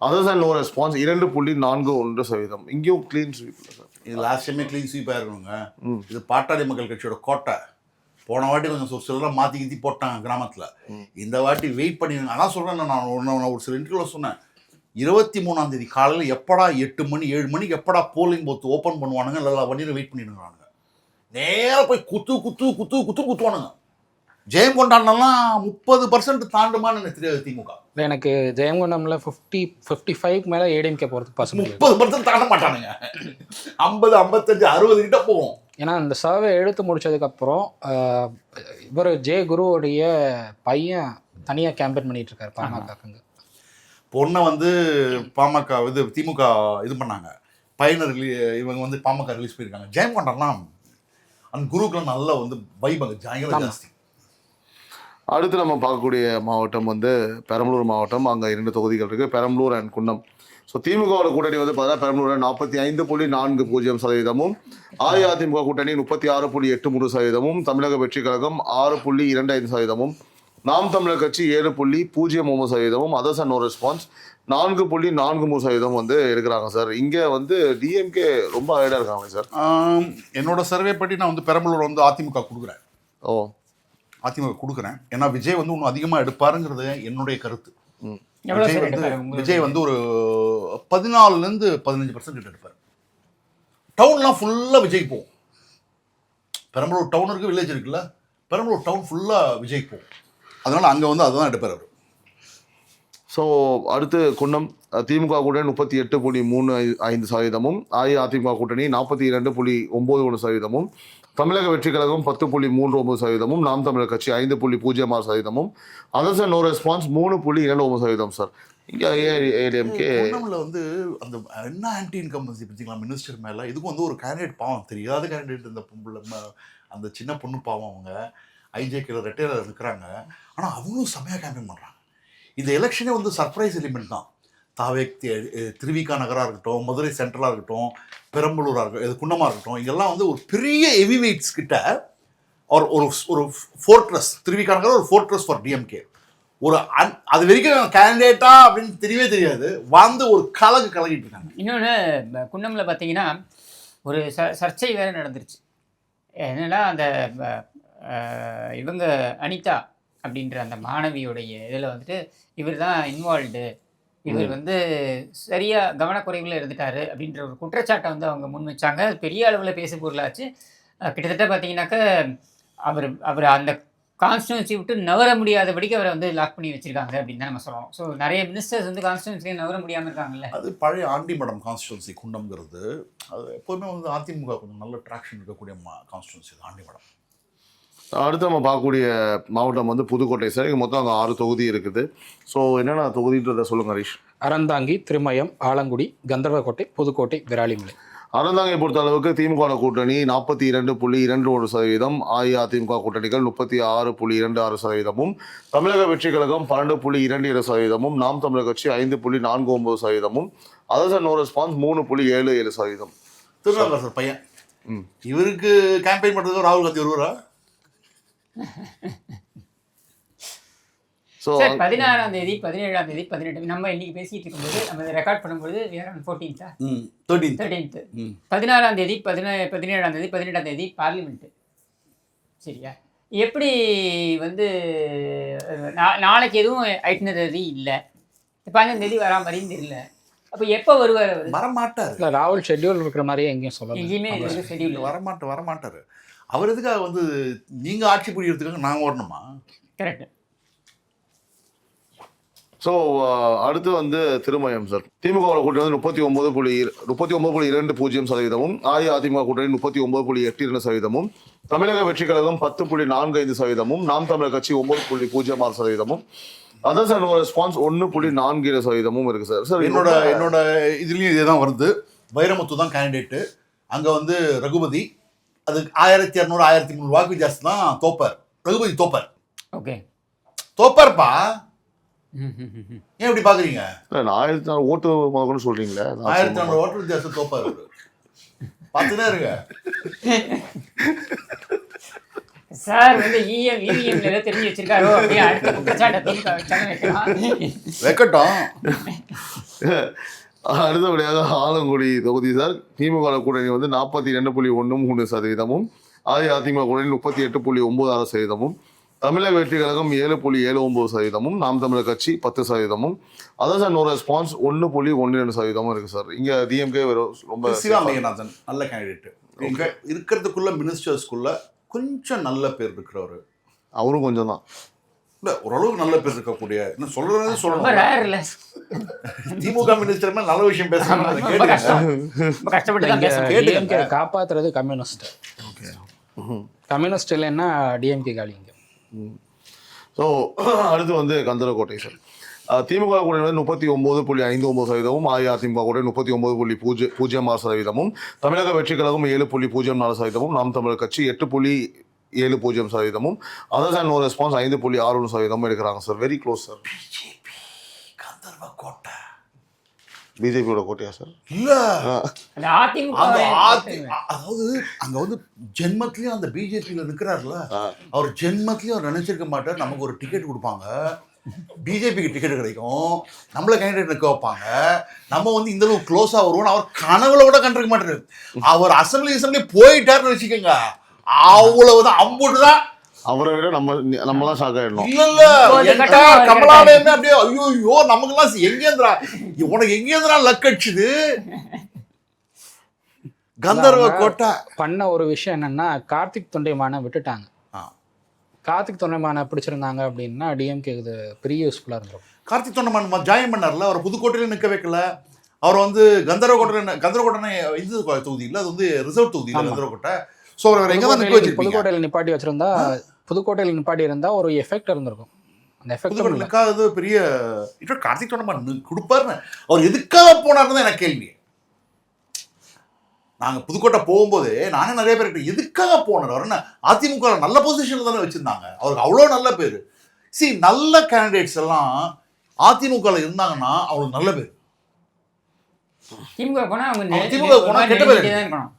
அதர்ஸ் அண்ட் நோ ரெஸ்பான்ஸ் 2.41%. இங்கேயும் கிளீன் ஸ்வீப் இல்லை சார். இது லாஸ்ட் டைமே கிளீன் ஸ்வீப்பாக இருக்கணுங்க. இது பாட்டாளி மக்கள் கட்சியோட கோட்டை. போன வாட்டி கொஞ்சம் சிலரெல்லாம் மாற்றி கீத்தி போட்டாங்க கிராமத்தில். இந்த வாட்டி வெயிட் பண்ணி, அதான் சொல்கிறேன், நான் ஒரு சில இன்டர்வியூவில் சொன்னேன், 23ஆம் தேதி காலையில் எப்படா 8 மணி 7 மணிக்கு எப்படா போலிங் பூத் ஓப்பன் பண்ணுவானுங்க, எல்லா வண்டியில் வெயிட் பண்ணிடுறானுங்க. நேராக போய் குத்துவானுங்க. ஜெயங்கொண்டான்லாம் 30% தாண்டுமான்னு எனக்கு தெரியாது திமுக. எனக்கு ஜெயங்கொண்டம்ல 55 மேலே ஏடிஎம்கே போகிறதுக்கு பர்சன்டேஜ் 30% தாண்ட மாட்டானுங்க. 50, 55, 60 கிட்ட போவோம். ஏன்னா இந்த சர்வே எடுத்து முடிச்சதுக்கப்புறம் இவர் ஜே குருவோடைய பையன் தனியாக கேம்பெயின் பண்ணிட்டு இருக்காரு பாமகங்க. பொண்ணை வந்து பாமக இது திமுக இது பண்ணாங்க, பையனை இவங்க வந்து பாமக ரிலீஸ் பண்ணியிருக்காங்க. ஜெயங்கொண்டான்லாம் அந்த குருக்கெல்லாம் நல்லா வந்து வைபங்க ஜாஸ்தி. அடுத்து நம்ம பார்க்கக்கூடிய மாவட்டம் வந்து பெரம்பலூர் மாவட்டம். அங்கே 2 தொகுதிகள் இருக்குது, பெரம்பலூர் அண்ட் குன்னம். ஸோ திமுகவோட கூட்டணி வந்து பார்த்தா பெரம்பலூர் 45.40%, அஇஅதிமுக கூட்டணி 36.83%, தமிழக வெற்றி கழகம் 6.25%, நாம் தமிழர் கட்சி 7.09%, அதர்ஸ் அண்ட் நோ ரெஸ்பான்ஸ் 4.43% வந்து எடுக்கிறாங்க சார். இங்கே வந்து டிஎம்கே ரொம்ப ஹைடாக இருக்காங்க சார். என்னோட சர்வே படி நான் வந்து பெரம்பலூர் வந்து அதிமுக கொடுக்குறேன். அதிமுக கொடுக்குறேன். ஏன்னா விஜய் வந்து இன்னும் அதிகமாக எடுப்பாருங்கிறது என்னுடைய கருத்து. விஜய் வந்து ஒரு 14% 15% கிட்ட எடுப்பார். டவுன்லாம் ஃபுல்லாக விஜய் போகும். பெரம்பலூர் டவுன் இருக்குது, வில்லேஜ் இருக்குல்ல, பெரம்பலூர் டவுன் ஃபுல்லாக விஜய் போகும். அதனால் அங்கே வந்து அதுதான் எடுப்பார் அவர். ஸோ அடுத்து குன்னம் திமுக கூட்டணி 38.35%, அஇஅதிமுக கூட்டணி 42.91%, தமிழக வெற்றி கழகம் 10.39%, நாம் Tamilar Katchi 5.06%, others and no response 3.29% sir. இங்கே ஏடிஎம்கே குன்னம்ல வந்து அந்த என்ன ஆன்டி இன்கம்பன்சி பற்றிக்கலாம் மினிஸ்டர் மேலே. இதுக்கும் வந்து ஒரு கேண்டிடேட் பாவம், தெரியாத கேண்டிடேட். இந்த அந்த சின்ன பொண்ணு பாவம், அவங்க ஐஜேகேல ரெட்டையில இருக்கிறாங்க. ஆனால் அவங்களும் செம்மையாக கேம்பெயின் பண்ணுறாங்க. இந்த எலெக்ஷனே வந்து சர்ப்ரைஸ் எலிமெண்ட் தான். தாவே திருவிகா நகராக இருக்கட்டும், மதுரை சென்ட்ரலாக இருக்கட்டும், பெரம்பலூராக இருக்கட்டும், இது குன்னமாக இருக்கட்டும், இங்கெல்லாம் வந்து ஒரு பெரிய ஹெவி வெயிட்ஸ் கிட்ட ஒரு ஒரு ஃபோர்ட்ரஸ். திருவிகா நகர் ஒரு ஃபோர்ட்ரஸ் ஃபார் டிஎம்கே. ஒரு அது வரைக்கும் கேண்டிடேட்டா அப்படின்னு தெரியவே தெரியாது, வந்து ஒரு கலகிட்டு இருக்காங்க. இன்னொன்று குன்னமில் பார்த்தீங்கன்னா ஒரு சர்ச்சை வேறு நடந்துருச்சு. என்னன்னா அந்த இவங்க அனிதா அப்படின்ற அந்த மாணவியுடைய இதில் வந்துட்டு இவர் தான் இன்வால்வ்டு, இவர் வந்து சரியாக கவனக்குறைவில் இருந்துட்டாரு அப்படின்ற ஒரு குற்றச்சாட்டை வந்து அவங்க முன் வச்சாங்க. அது பெரிய அளவில் பேசு பொருளாச்சு. கிட்டத்தட்ட பார்த்தீங்கன்னாக்க அவர் அந்த கான்ஸ்டியூன்சி விட்டு நவர முடியாதபடிக்கு அவரை வந்து லாக் பண்ணி வச்சிருக்காங்க அப்படின்னு தான் நம்ம சொல்லணும். ஸோ நிறைய மினிஸ்டர்ஸ் வந்து கான்ஸ்டியூன்சிலேயே நவர முடியாமல் இருக்காங்கல்ல. அது பழைய ஆண்டிமடம் கான்ஸ்டியூன்சி குண்டம்ங்கிறது. அது எப்போதுமே வந்து அதிமுக கொஞ்சம் நல்ல ட்ராக்ஷன் இருக்கக்கூடிய கான்ஸ்டியூன்சி ஆண்டிமடம். அடுத்து நம்ம பார்க்கக்கூடிய மாவட்டம் வந்து புதுக்கோட்டை சார். இங்கே மொத்தம் அங்கே 6 தொகுதி இருக்குது. ஸோ என்னென்ன தொகுதின்றதை சொல்லுங்க ஹரிஷ். அறந்தாங்கி, திருமயம், ஆலங்குடி, கந்தர்வக்கோட்டை, புதுக்கோட்டை, விராலிமலை. அறந்தாங்கை பொறுத்த அளவுக்கு திமுக கூட்டணி 42.21%, அஇஅதிமுக கூட்டணிகள் 36.26%, தமிழக வெற்றி கழகம் 12.27%, நாம் Tamilar Katchi 5.49%, others and no response 3.77%. திருநாங்கர் சார் பையன், இவருக்கு கேம்பெயின் பண்ணுறதுக்கு ராகுல் காந்தி வருவாரா? சார் 16ஆம் தேதி 17ஆம் தேதி 18 நம்ம இன்னைக்கு பேசிட்டு இருக்கும்போது நம்ம ரெக்கார்ட் பண்ணும்போது 14th 13th 16ஆம் தேதி 17ஆம் தேதி 18ஆம் தேதி பார்லிமெண்ட். சரியா? எப்படி வந்து நாளைக்கு எதுவும் ஐட்டினரி இல்லை, 15ஆம் தேதி வரா மாதிரியும் தெரியல. அப்போ எப்போ வருவார்? வரமாட்டார். இல்லை, ராகுல் ஷெட்யூல் இருக்கிற மாதிரியே எங்கேயும் சொல்லலாம். எங்கேயுமே ஷெட்யூல் வரமாட்டார். அவர் எதுக்காக வந்து நீங்கள் ஆட்சி புரியறதுக்காக நாங்கள் வரணுமா? கரெக்ட். ஸோ அடுத்து வந்து திருமயம் சார். திமுக கூட்டணி வந்து 39.20%, அஇஅதிமுக கூட்டணி 39.82%, தமிழக வெற்றி கழகம் 10.45%, நாம் தமிழர் கட்சி 9.06%, அதர்ஸ் அண்ட் நோ ரெஸ்பான்ஸ் 1.47% இருக்கு சார். சார் என்னோட இதுலேயும் இதே தான் வருது. வைரமுத்து தான் கேண்டிடேட்டு. அங்கே வந்து ரகுபதி, அது 1200 1300 வாக்கு வித்தியாசம் தான் தோப்பார். ரகுபதி தோப்பார். ஓகே, தோப்பார்ப்பா. ஏன் இப்படி பாக்குறீங்க? 1400 ஓட்டு முதல்னு சொல்றீங்களே, 1400 ஓட்டு வித்தியாசம் தோப்பார். பார்த்துதான் இருங்க சார். வந்து இவிஎம்ல தெரிஞ்சு வச்சிருக்காரோ அப்படியே அடுத்த குற்றச்சாட்டை வைக்கட்டும். அடுத்தபடியாக ஆலங்குடி தொகுதி சார். திமுக கூட்டணி வந்து 42.13%, அஇஅதிமுக கூட்டணி 38.96%, தமிழக வெற்றி கழகம் 7.79%, நாம் தமிழர் கட்சி 10%, அதர்ஸ் அண்ட் நோ ரெஸ்பான்ஸ் 1.12% இருக்கு சார். இங்க டிஎம்கே ரொம்ப சிவாமணியநாதன் நல்ல கேண்டிடேட். இங்க இருக்கிறதுக்குள்ள மினிஸ்டர்ஸ்குள்ள கொஞ்சம் நல்ல பேர் இருக்கிறவர். அவரும் கொஞ்சம் தான். இல்ல ஓரளவுக்கு நல்ல பேர் இருக்கக்கூடிய என்ன சொல்றது ரொம்ப சொல்லணும். ரேர் இல்ல, திமுக மினிஸ்டர் மேல நல்ல விஷயம் பேசுறாங்க, அதை ரொம்ப கேளுங்க. கஷ்டம், ரொம்ப கஷ்டப்பட்டு தான் பேசணும். டிஎம்கே காப்பாத்துறது கம்யூனிஸ்ட். கம்யூனிஸ்ட் இல்லைன்னா டிஎம்கே காலிங்க. ஸோ அடுத்து வந்து கந்தரக்கோட்டை சார். திமுக கூட 39.59%, அஇஅதிமுக கூட 39.06%, தமிழக வெற்றி கழகம் 7.04%, நாம் தமிழர் கட்சி 8.70%, அதர்ஸ் அண்ட் நோ ரெஸ்பான்ஸ் 5.61% எடுக்கிறாங்க சார். Very close sir. கந்தர்வ கோட்டை பிஜேபியோட கோட்டையா சார்? இல்ல அந்த அதிமுக அதாவது அங்க வந்து ஜென்மத்திலயும் அந்த பிஜேபியில இருக்கிறாருல, அவர் ஜென்மத்திலயும் அவர் நினைச்சிருக்க மாட்டார் நமக்கு ஒரு டிக்கெட் கொடுப்பாங்க, பிஜேபிக்கு டிக்கெட் கிடைக்கும், நம்மள கேண்டிடேட் நிற்க வைப்பாங்க, நம்ம வந்து இந்த அளவுக்கு க்ளோஸா வருவோம் அவர் கனவுல கூட கண்டிருக்க மாட்டாரு. அவர் அசம்பிளி போயிட்டாருன்னு வச்சுக்கோங்க, அவ்வளவுதான், அம்புட்டுதான். அவரை விட நம்மலாம் ஷாக் ஆயிடணும். இல்ல கமலாலயமே அப்படியே ஐயோ நமக்கெல்லாம் எங்கேந்திரா உனக்கு எங்கேந்திரா லக் அடிச்சுது. கந்தர்வ கோட்டை பண்ண ஒரு விஷயம் என்னன்னா, கார்த்திக் தொண்டைமானை விட்டுட்டாங்க. கார்த்திக் தொண்டைமானை பிடிச்சிருந்தாங்க அப்படின்னா டிஎம்கே இது பெரிய யூஸ்ஃபுல்லா இருந்திருக்கும். கார்த்திக் தொண்டைமான் ஜாயின் பண்ணார்ல, அவர் புதுக்கோட்டையில நிற்க வைக்கல, அவர் வந்து கந்தர்வக்கோட்டை இது தொகுதி இல்லை, அது வந்து ரிசர்வ் தொகுதி இல்லை கந்தர்வக்கோட்டை. ஸோ அவர் எங்கே தான் நிற்க வச்சிருக்கீங்க? புதுக்கோட்டையில் நிப்பாட்டி வச்சிருந்தா, புதுக்கோட்டையில் நிப்பாட்டி இருந்தா ஒரு எஃபெக்ட் இருந்திருக்கும். அந்த எஃபெக்ட் நிற்காதது பெரிய இப்போ கார்த்திக் தொண்டைமான் கொடுப்பாருன்னு அவர் எதுக்காக போனார்னு தான் எனக்கு கேள்வி. நாங்கள் புதுக்கோட்டை போகும்போது நானே நிறைய பேர் எதுக்காக போனார், அவர் என்ன அதிமுக நல்ல பொசிஷனில் தானே வச்சுருந்தாங்க, அவருக்கு அவ்வளோ நல்ல பேர். நல்ல கேண்டிடேட்ஸ் எல்லாம் அதிமுகவில் இருந்தாங்கன்னா அவங்களுக்கு நல்ல பேர். திமுக போனா அவங்க திமுக போனா கெட்ட பேர் தான் இருக்கணும்.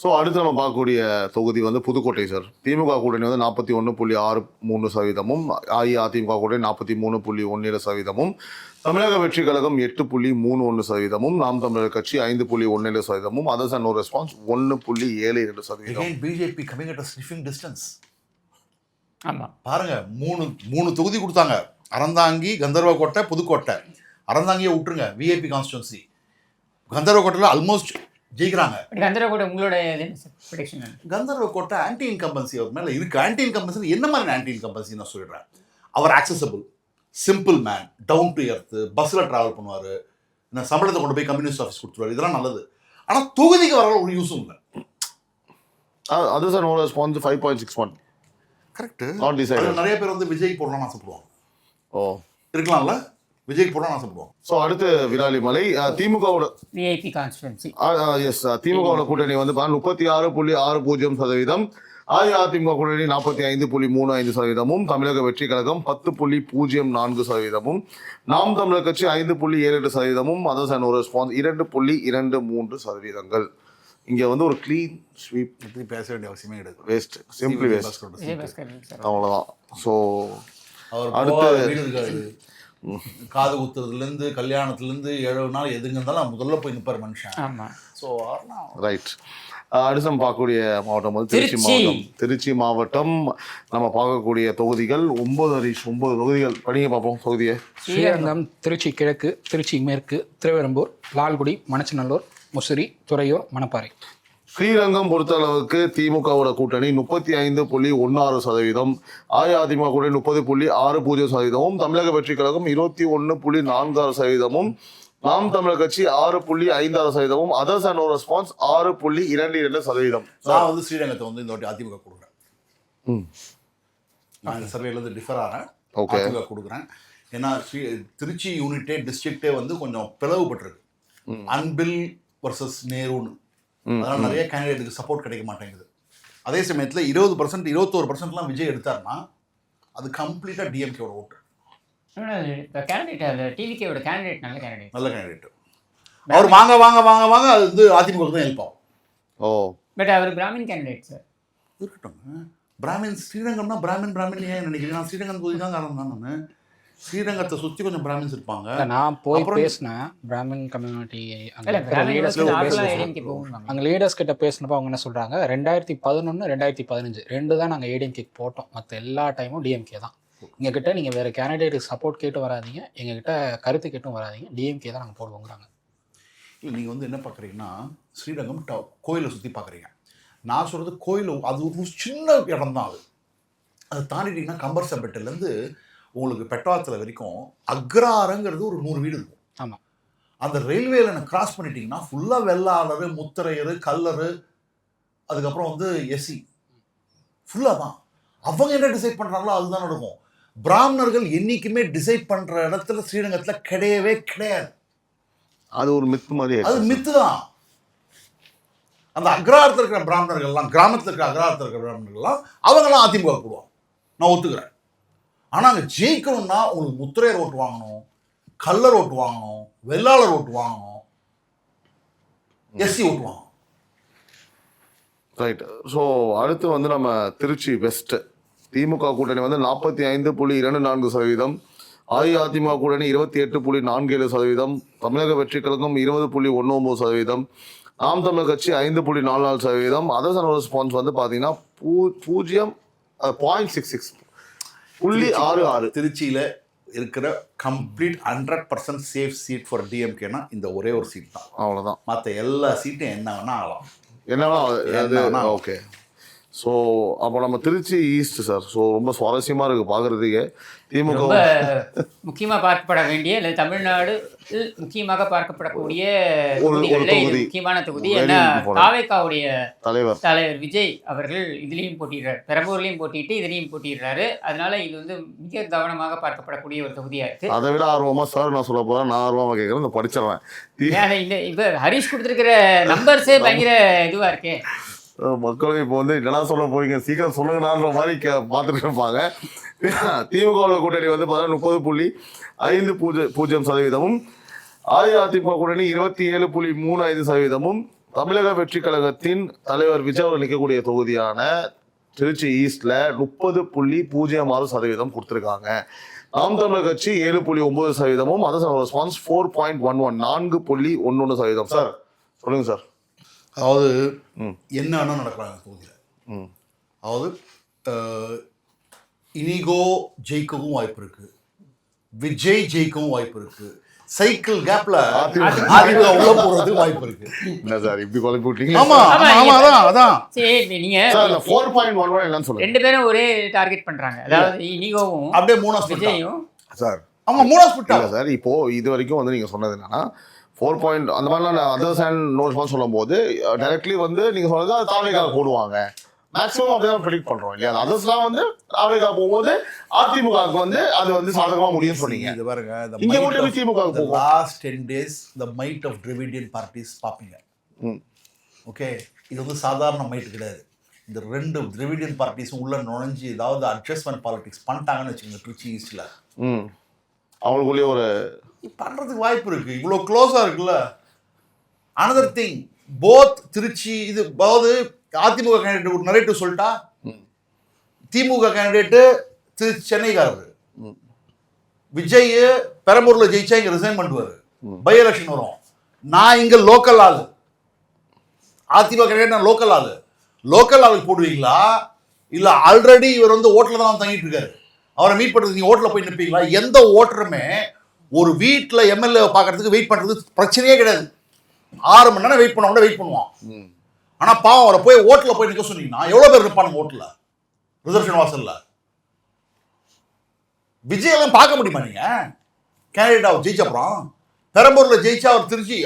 ஸோ அடுத்து நம்ம பார்க்கக்கூடிய தொகுதி வந்து புதுக்கோட்டை சார். திமுக கூட்டணி வந்து 41.63%, அஇஅதிமுக கூட்டணி 43.17%, தமிழக வெற்றி கழகம் 8.31%, நாம் Tamilar Katchi 5.17%, others and no response 1.72%. BJP coming at sniffing distance. ஆமா பாருங்க, மூணு தொகுதி கொடுத்தாங்க, அறந்தாங்கி, கந்தர்வக்கோட்டை, புதுக்கோட்டை. அறந்தாங்கியை விட்டுருங்க, விஐபி கான்ஸ்டிடுவன்சி. கந்தர்வக்கோட்டையில் ஆல்மோஸ்ட் ஜெயிக்கிறாங்க. கந்தர்வக்கோட்டை உங்களுடைய கந்தர்வக்கோட்டை ஆன்டி இன்கம்பன்சி அவர் மேலே இருக்கு. ஆன்டி இன்கம்பன்சி என்ன மாதிரி ஆன்டி இன்கம்பன்சி நான் சொல்லிடுறேன். அவர் accessible, simple man, down to earth, பஸ்ஸில் ட்ராவல் பண்ணுவார், இந்த சம்பளத்தை கொண்டு போய் கம்யூனிஸ்ட் ஆஃபீஸ் கொடுத்துருவார், இதெல்லாம் நல்லது. ஆனால் தொகுதிக்கு வர ஒரு யூஸும் இல்லை. Others and no response 5.61. Correct. நிறைய பேர் வந்து விஜய் போடலாம்னு ஆசைப்படுவாங்க. இருக்கலாம்ல, விஜய்க்கு போடலாம் ஆசைப்படுவோம். ஸோ அடுத்து விராலிமலை. திமுகவோட விஐபி கான்ஸ்டிடுவன்சி. எஸ், திமுகவோட கூட்டணி வந்து 36.60%, அஇஅதிமுக கூட்டணி 45.35%, தமிழக வெற்றி கழகம் 10.04%, நாம் தமிழர் கட்சி 5.78%, அதர்ஸ் அண்ட் நோ ரெஸ்பான்ஸ் 2.23%. இங்க வந்து ஒரு கிளீன் ஸ்வீப். இப்படி பேச வேண்டிய அவசியமே கிடையாது. வேஸ்ட், சிம்பிளி வேஸ்ட், அவ்வளோதான். ஸோ அடுத்து காது குத்துறதுலேருந்து கல்யாணத்துலேருந்து 7 நாள் எதுங்க இருந்தாலும் முதல்ல போய் நிற்பார் மனுஷன். ஆமாம். So right. அடுத்து நம்ம பார்க்கக்கூடிய மாவட்டம் வந்து திருச்சி மாவட்டம். திருச்சி மாவட்டம் நம்ம பார்க்கக்கூடிய தொகுதிகள் 9 தொகுதிகள். படிங்க பார்ப்போம் தொகுதியை. ஸ்ரீரங்கம், திருச்சி கிழக்கு, திருச்சி மேற்கு, திருவெரும்பூர், லால்குடி, மணச்சநல்லூர், முசிறி, துறையூர், மணப்பாறை. ஸ்ரீரங்கம் பொறுத்தளவுக்கு திமுகவோட கூட்டணி 35.16%, அஇஅதிமுக கூட்டணி 30.60%, தமிழக வெற்றி கழகம் 21.46%, நாம் தமிழர் கட்சி 6.56%, அதர்ஸ் அண்ட் நோ ரெஸ்பான்ஸ் 6.22%. நான் வந்து ஸ்ரீரங்கத்தை வந்து இந்த வாட்டி அதிமுக கொடுக்குறேன். நான் இந்த சர்வேலேருந்து டிஃபர் ஆகிறேன். அதிமுக கொடுக்குறேன். ஏன்னா திருச்சி யூனிட்டே டிஸ்ட்ரிக்டே வந்து கொஞ்சம் பிளவுபட்டிருக்கு. அன்பில் வர்சஸ் நேருன்னு, அதனால நிறைய கேண்டிடேட்டுக்கு சப்போர்ட் கிடைக்க மாட்டேங்குது. அதே சமயத்தில் 20%, 21%லாம் விஜய் எடுத்தாருன்னா அது கம்ப்ளீட்டாக டிஎம்கேவோட ஓட்டு. டிவிகேவோட கேண்டிடேட் நல்ல கேண்டிடேட். அவர் வாங்க வாங்க வாங்க வாங்க அது வந்து அதிமுக தான் எழுப்பாம். பட் அவர் பிராமின் கேண்டிடேட் சார். இருக்கட்டும், பிராமின் ஸ்ரீரங்கம்னா பிராமின் ஏன் நினைக்கிறேன். நான் ஸ்ரீரங்கம் போய் தான் காரணம் தான். நான் ஸ்ரீரங்கத்தை சுற்றி கொஞ்சம் பிராமின்ஸ் இருப்பாங்க. நான் போய் பேசினேன் பிராமின் கம்யூனிட்டி அங்கே லீடர்ஸ் கிட்ட பேசினப்போ அவங்க என்ன சொல்கிறாங்க, 2011, 2015 2 தான் நாங்கள் ஏடிஎம்கேக்கு போட்டோம், மற்ற எல்லா டைமும் டிஎம்கே தான். எங்ககிட்ட நீங்கள் வேறு கேண்டிடேட்டுக்கு சப்போர்ட் கேட்டு வராதிங்க, எங்ககிட்ட கருத்து கேட்டும் வராதிங்க, டிஎம்கே தான் நாங்கள் போடுவோங்கிறாங்க. இல்லை, நீங்கள் வந்து என்ன பார்க்குறீங்கன்னா ஸ்ரீரங்கம் கோயிலை சுற்றி பார்க்குறீங்க. நான் சொல்கிறது கோயில் அது ஒரு சின்ன இடம் தான். அது அதை தாண்டிட்டீங்கன்னா கம்பர்சம்பேட்டிலேருந்து உங்களுக்கு பெட்டாத்தில் வரைக்கும் அக்ராரங்கிறது ஒரு 100 வீடு இருக்கும். ஆமாம். அந்த ரயில்வே லைனை கிராஸ் பண்ணிட்டீங்கன்னா ஃபுல்லாக வெள்ளாளர், முத்திரையர், கல்லர், அதுக்கப்புறம் வந்து எஸ்சி ஃபுல்லாக தான். அவங்க என்ன டிசைட் பண்ணுறாங்களோ அதுதான் நடக்கும். பிராமணர்கள் என்னைக்குமே டிசைட் பண்ணுற இடத்துல ஸ்ரீரங்கத்தில் கிடையவே கிடையாது. அது ஒரு மித்து மாதிரி அது மித்து தான். அந்த அக்ரஹாரத்தில் இருக்கிற பிராமணர்கள்லாம், கிராமத்தில் இருக்கிற அக்ரஹாரத்தில் இருக்கிற பிராமணர்கள்லாம் அவங்கெல்லாம் அதிமுக போடுவாங்க, நான் ஒத்துக்கிறேன். ஆனால் அங்கே ஜெயிக்கணும்னா உங்களுக்கு முத்திரையர் ஓட்டு வாங்கணும், கல்லர் ஓட்டு வாங்கணும், வெள்ளாளர் ஓட்டு வாங்கணும், எஸ்சி ஓட்டு வாங்கணும். ரைட். ஸோ அடுத்து வந்து நம்ம திருச்சி வெஸ்ட் திமுக கூட்டணி வந்து 45.24%, அஇஅதிமுக கூட்டணி 28.47%, தமிழக வெற்றி கழகம் 20.19%, நாம் தமிழர் கட்சி 5.44%, அதர்ஸ் அண்ட் ரெஸ்பான்ஸ் வந்து பார்த்தீங்கன்னா 0.66. திருச்சியில் இருக்கிற கம்ப்ளீட் 100% சேஃப் சீட் ஃபார் டிஎம்கேனா இந்த ஒரே ஒரு சீட் தான். அவ்வளோதான். மற்ற எல்லா சீட்டும் என்ன வேணா ஆகலாம். என்னன்னா ஓகே. ஸோ அப்போ நம்ம திருச்சி ஈஸ்ட் சார். ஸோ ரொம்ப சுவாரஸ்யமாக இருக்குது பார்க்குறதுக்கே. திமுக ரொம்ப முக்கியமாக பார்க்கப்பட வேண்டிய இல்லை தமிழ்நாடு முக்கியமாக பார்க்கப்படக்கூடிய தொகுதிகளில் இது முக்கியமான தொகுதி. ஏன்னா தாவேகாவுடைய தலைவர் விஜய் அவர்கள் இதுலேயும் போட்டிடுறாரு, பெரம்பூர்லேயும் போட்டிட்டு இதுலேயும் போட்டிடுறாரு. அதனால இது வந்து மிக கவனமாக பார்க்கப்படக்கூடிய ஒரு தொகுதியாக இருக்குது. அதை விட ஆர்வமாக சார் நான் சொல்ல போகிறேன், நான் ஆர்வமாக கேட்குறேன், இந்த படிச்சிடுறேன். இந்த இப்போ ஹரிஷ் கொடுத்துருக்கிற நம்பர்ஸே பயங்கர இதுவாக இருக்கே. மக்களும் இப்போ வந்து என்னடா சொல்ல போறீங்க, சீக்கிரம் சொல்லுங்கன்ற மாதிரி பார்த்துட்டு இருப்பாங்க. திமுக கூட்டணி வந்து பார்த்தீங்கன்னா 30.50%, அஇஅதிமுக கூட்டணி 27.35%, தமிழக வெற்றி கழகத்தின் தலைவர் விஜய் அவர்கள் நிற்கக்கூடிய தொகுதியான திருச்சி ஈஸ்ட்ல 30.06% கொடுத்துருக்காங்க. நாம் தமிழர் கட்சி 7.9%, அதர்ஸ் ரெஸ்பான்ஸ் 4.11 4.11%. சார் சொல்லுங்க சார். அதாவது என்னன்னா நடக்கிறாங்க தொகுதியில். அதாவது இனிகோ ஜெயிக்கவும் வாய்ப்பு இருக்கு, விஜய் ஜெயிக்கவும் வாய்ப்பு இருக்கு, சைக்கிள் கேப்ல அதிமுக உள்ள போறதுக்கு வாய்ப்பு இருக்கு. என்ன சார் இப்படி குழப்பி விட்டீங்க? ஆமா ஆமா அதான். சரி, நீங்க 4.11 என்னன்னு சொல்லுங்க. ரெண்டு பேரும் ஒரே டார்கெட் பண்றாங்க. அதாவது இனிகோவும் அப்படியே மூணாஸ் விஜயும் சார். ஆமா மூணாஸ் பிட்டாங்க சார். இப்போ இது வரைக்கும் வந்து நீங்க சொன்னது என்னன்னா 4 அந்த மாதிரிலாம் அதர்ஸ் அண்ட் நோட்ஸ் சொல்லும் போது டைரக்ட்லி வந்து நீங்க சொன்னது தாவேகா போடுவாங்க மேக்ஸிமம் அப்படிதான் ப்ரெடிக்ட் பண்றோம் இல்லையா? அதர்ஸ்லாம் வந்து தாவேகா போகும்போது அதிமுகவுக்கு வந்து அது வந்து சாதகமா முடியும்னு சொன்னீங்க. இது பாருங்க, இங்க மட்டும் திமுக போகும். Last 10 days the might of Dravidian parties பாப்பீங்க. ஓகே, இது வந்து சாதாரண மைட் கிடையாது. இந்த ரெண்டு திராவிடியன் பார்ட்டிஸும் உள்ள நுழைஞ்சு ஏதாவது அட்ஜஸ்ட்மெண்ட் பாலிடிக்ஸ் பண்ணிட்டாங்கன்னு வச்சுக்கோங்க திருச்சி ஈஸ்ட்ல, அவங்களுக்குள்ளேயே ஒரு பண்றதுக்கு வாய்ப்பு இருக்கு. இவ்வளோ க்ளோஸா இருக்குல்ல. அனதர் திங், போத் திருச்சி இது அதாவது அதிமுக கேண்டிடேட் ஒரு நரேட்டிவ் சொல்லிட்டா, திமுக கேண்டிடேட்டு சென்னைக்காரரு விஜய் பெரம்பூர்ல ஜெயிச்சா இங்க ரிசைன் பண்ணுவாரு, பை எலெக்ஷன் வரும். நான் இங்க லோக்கல் ஆளு, அதிமுக கேண்டிடேட் நான் லோக்கல் ஆளு. லோக்கல் ஆளுக்கு போடுவீங்களா இல்ல ஆல்ரெடி இவர் வந்து ஓட்டல தான் தங்கிட்டு இருக்காரு, அவரை மீட் பண்றது நீங்க ஓட்டல போய் நிற்பீங்களா? எந்த ஓட்டருமே ஒரு வீட்டில் எம்எல்ஏ பார்க்கறதுக்கு வெயிட் பண்ணுறது பிரச்சனையே கிடையாது. 6 மணி நேரம் வெயிட் பண்ண வெயிட் பண்ணுவான். ஆனால் பாவம் அவரை போய் ஓட்டில் போய் நிற்க சொன்னீங்கன்னா எவ்வளோ பேர் இருப்பானுங்க ஓட்டில், ரிசர்வேஷன் வாசலில். விஜயெல்லாம் பார்க்க முடியுமா நீங்கள்? கேண்டிடேட் அவர் ஜெயிச்ச அப்புறம் பெரம்பூரில் ஜெயிச்சா அவர் திருச்சி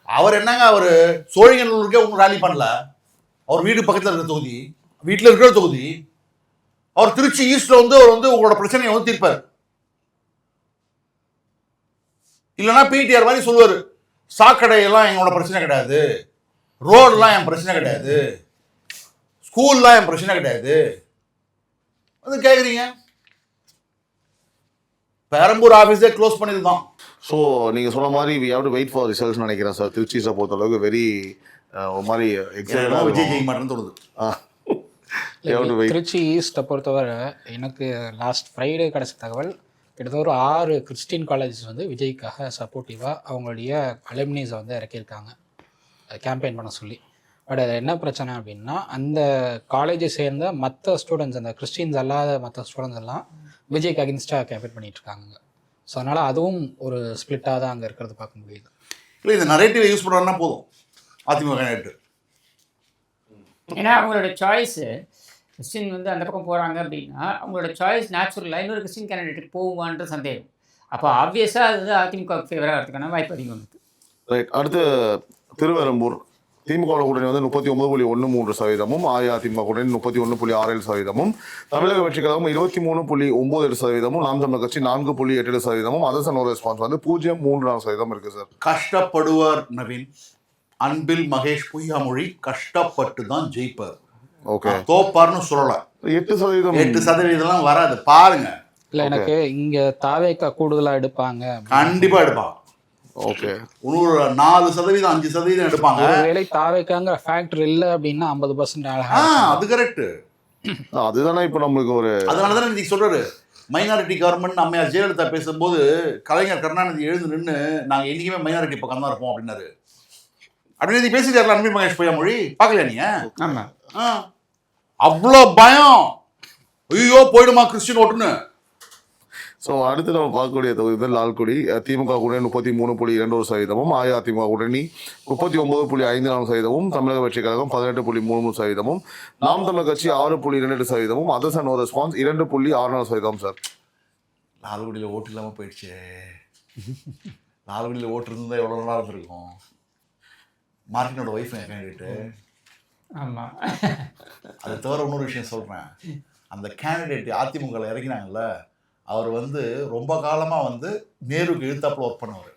அவர் என்னங்க, அவர் சோழிங்கநல்லூருக்கே ஒன்றும் ரேலி பண்ணல. அவர் வீடு பக்கத்தில் இருக்கிற தொகுதி, வீட்டில் இருக்கிற தொகுதி. அவர் திருச்சி ஈஸ்டில் வந்து அவர் வந்து உங்களோட பிரச்சனையை வந்து தீர்ப்பார். இல்லைன்னா பிடிஆர் மாதிரி சொல்லுவார், சாக்கடையெல்லாம் எங்களோட பிரச்சனை கிடையாது, ரோடெல்லாம் என் பிரச்சனை கிடையாது, ஸ்கூல்லாம் என் பிரச்சனை கிடையாது. அது கேட்குறீங்க, பெரம்பூர் ஆஃபீஸே க்ளோஸ் பண்ணியிருந்தோம். ஸோ நீங்கள் சொன்ன மாதிரி we have to wait for results நினைக்கிறேன் சார். திருச்சியை பொறுத்த அளவுக்கு வெரி ஒரு மாதிரி எக்ஸைட்டாக விஜய் ஜெயிக்க மாட்டேன்னு தோணுது. திருச்சி ஈஸ்ட்டை பொறுத்தவரை எனக்கு லாஸ்ட் ஃப்ரைடே கிடச்ச தகவல், கிட்டத்தட்ட ஒரு 6 கிறிஸ்டின் காலேஜஸ் வந்து விஜய்க்காக சப்போர்ட்டிவாக அவங்களுடைய அலுமினிஸை வந்து இறக்கியிருக்காங்க கேம்பெயின் பண்ண சொல்லி. பட் அது என்ன பிரச்சனை அப்படின்னா, அந்த காலேஜை சேர்ந்த மற்ற ஸ்டூடெண்ட்ஸ், அந்த கிறிஸ்டின்ஸ் அல்லாத மற்ற ஸ்டூடெண்ட்ஸ் எல்லாம் விஜய்க்கு அகென்ஸ்டாக கேம்பெயின் பண்ணிட்டு இருக்காங்க. ஸோ அதனால் அதுவும் ஒரு ஸ்பிளிட்டாக தான் அங்கே இருக்கிறது பார்க்க முடியுது. இல்லை, இந்த நரேட்டிவை யூஸ் பண்ணுறாங்கன்னா போதும் அதிமுக கேண்டிடேட். ஏன்னா அவங்களோட சாய்ஸு கிறிஸ்டின் வந்து அந்த பக்கம் போகிறாங்க அப்படின்னா அவங்களோட சாய்ஸ் நேச்சுரலாக இன்னொரு கிறிஸ்டின் கேண்டிடேட் போகுமான்ற சந்தேகம். அப்போ ஆப்வியஸாக அது வந்து அதிமுக ஃபேவராக இருக்கிறதுக்கான வாய்ப்பு அதிகம் இருக்குது. ரைட். அடுத்து திருவெரும்பூர் திமுக கூட்டணி வந்து 39.13%, அஇஅதிமுக கூட்டணி 31.67%, தமிழக வெற்றி கழகம் 23.98%, நாம் தமிழர் கட்சி 4.87%, அதர்ஸ் நோ ரெஸ்பான்ஸ் வந்து 0.34% இருக்கு சார். கஷ்டப்படுவார் நவீன். அன்பில் மகேஷ் பொய்யாமொழி கஷ்டப்பட்டு தான் ஜெயிப்பார். ஓகே. தோப்பார்னு சொல்லல. 8% 8% வராது பாருங்க. இல்ல எனக்கு இங்க தாவேக்கா கூடுதலா எடுப்பாங்க. கண்டிப்பா எடுப்பாங்க. ஓகே. ஒரு 4%, 5% எடுப்பாங்க. ஒருவேளை தாவேக்காங்கிற ஃபேக்டர் இல்ல அப்படின்னா 50% அது கரெக்ட். அதுதானே இப்போ நம்மளுக்கு ஒரு அதனாலதான் நீங்க சொல்றாரு மைனாரிட்டி கவர்மெண்ட். அம்மையார் ஜெயலலிதா பேசும்போது கலைஞர் கருணாநிதி எழுந்து நின்று நாங்க என்னைக்குமே மைனாரிட்டி பக்கம் தான் இருப்போம் அப்படின்னாரு. அப்படின்னு பேசிட்டாரு அன்பில் மகேஷ் பொய்யாமொழி. பார்க்கல நீங்க? ஆமாம். அவ்வளோ பயம். ஐயோ போயிடுமா கிறிஸ்டின் ஓட்டுன்னு. ஸோ அடுத்து நம்ம பார்க்கக்கூடிய தொகுதி லால்குடி. திமுக கூட்டணி 33.21%, அஇஅதிமுக கூட்டணி 39.54%, தமிழக வெற்றி கழகம் 18.33%, நாம் தமிழர் கட்சி 6.28%, அதர்ஸ் நோ ரெஸ்பான்ஸ் 2.64% சார். லால்குடியில் ஓட்டு இல்லாமல் போயிடுச்சு. லால்குடியில் ஓட்டு இருந்தால் எவ்வளோ நல்லா இருந்திருக்கும். மார்ட்டினோட ஒய்ஃப் கேண்டிடேட்டு. ஆமாம். அதை தவிர இன்னொரு விஷயம் சொல்கிறேன். அந்த கேண்டிடேட் அதிமுகவில் இறங்கினாங்கல்ல, அவர் வந்து ரொம்ப காலமாக வந்து நேருக்கு எழுத்தாப்பில் ஒர்க் பண்ணவர்.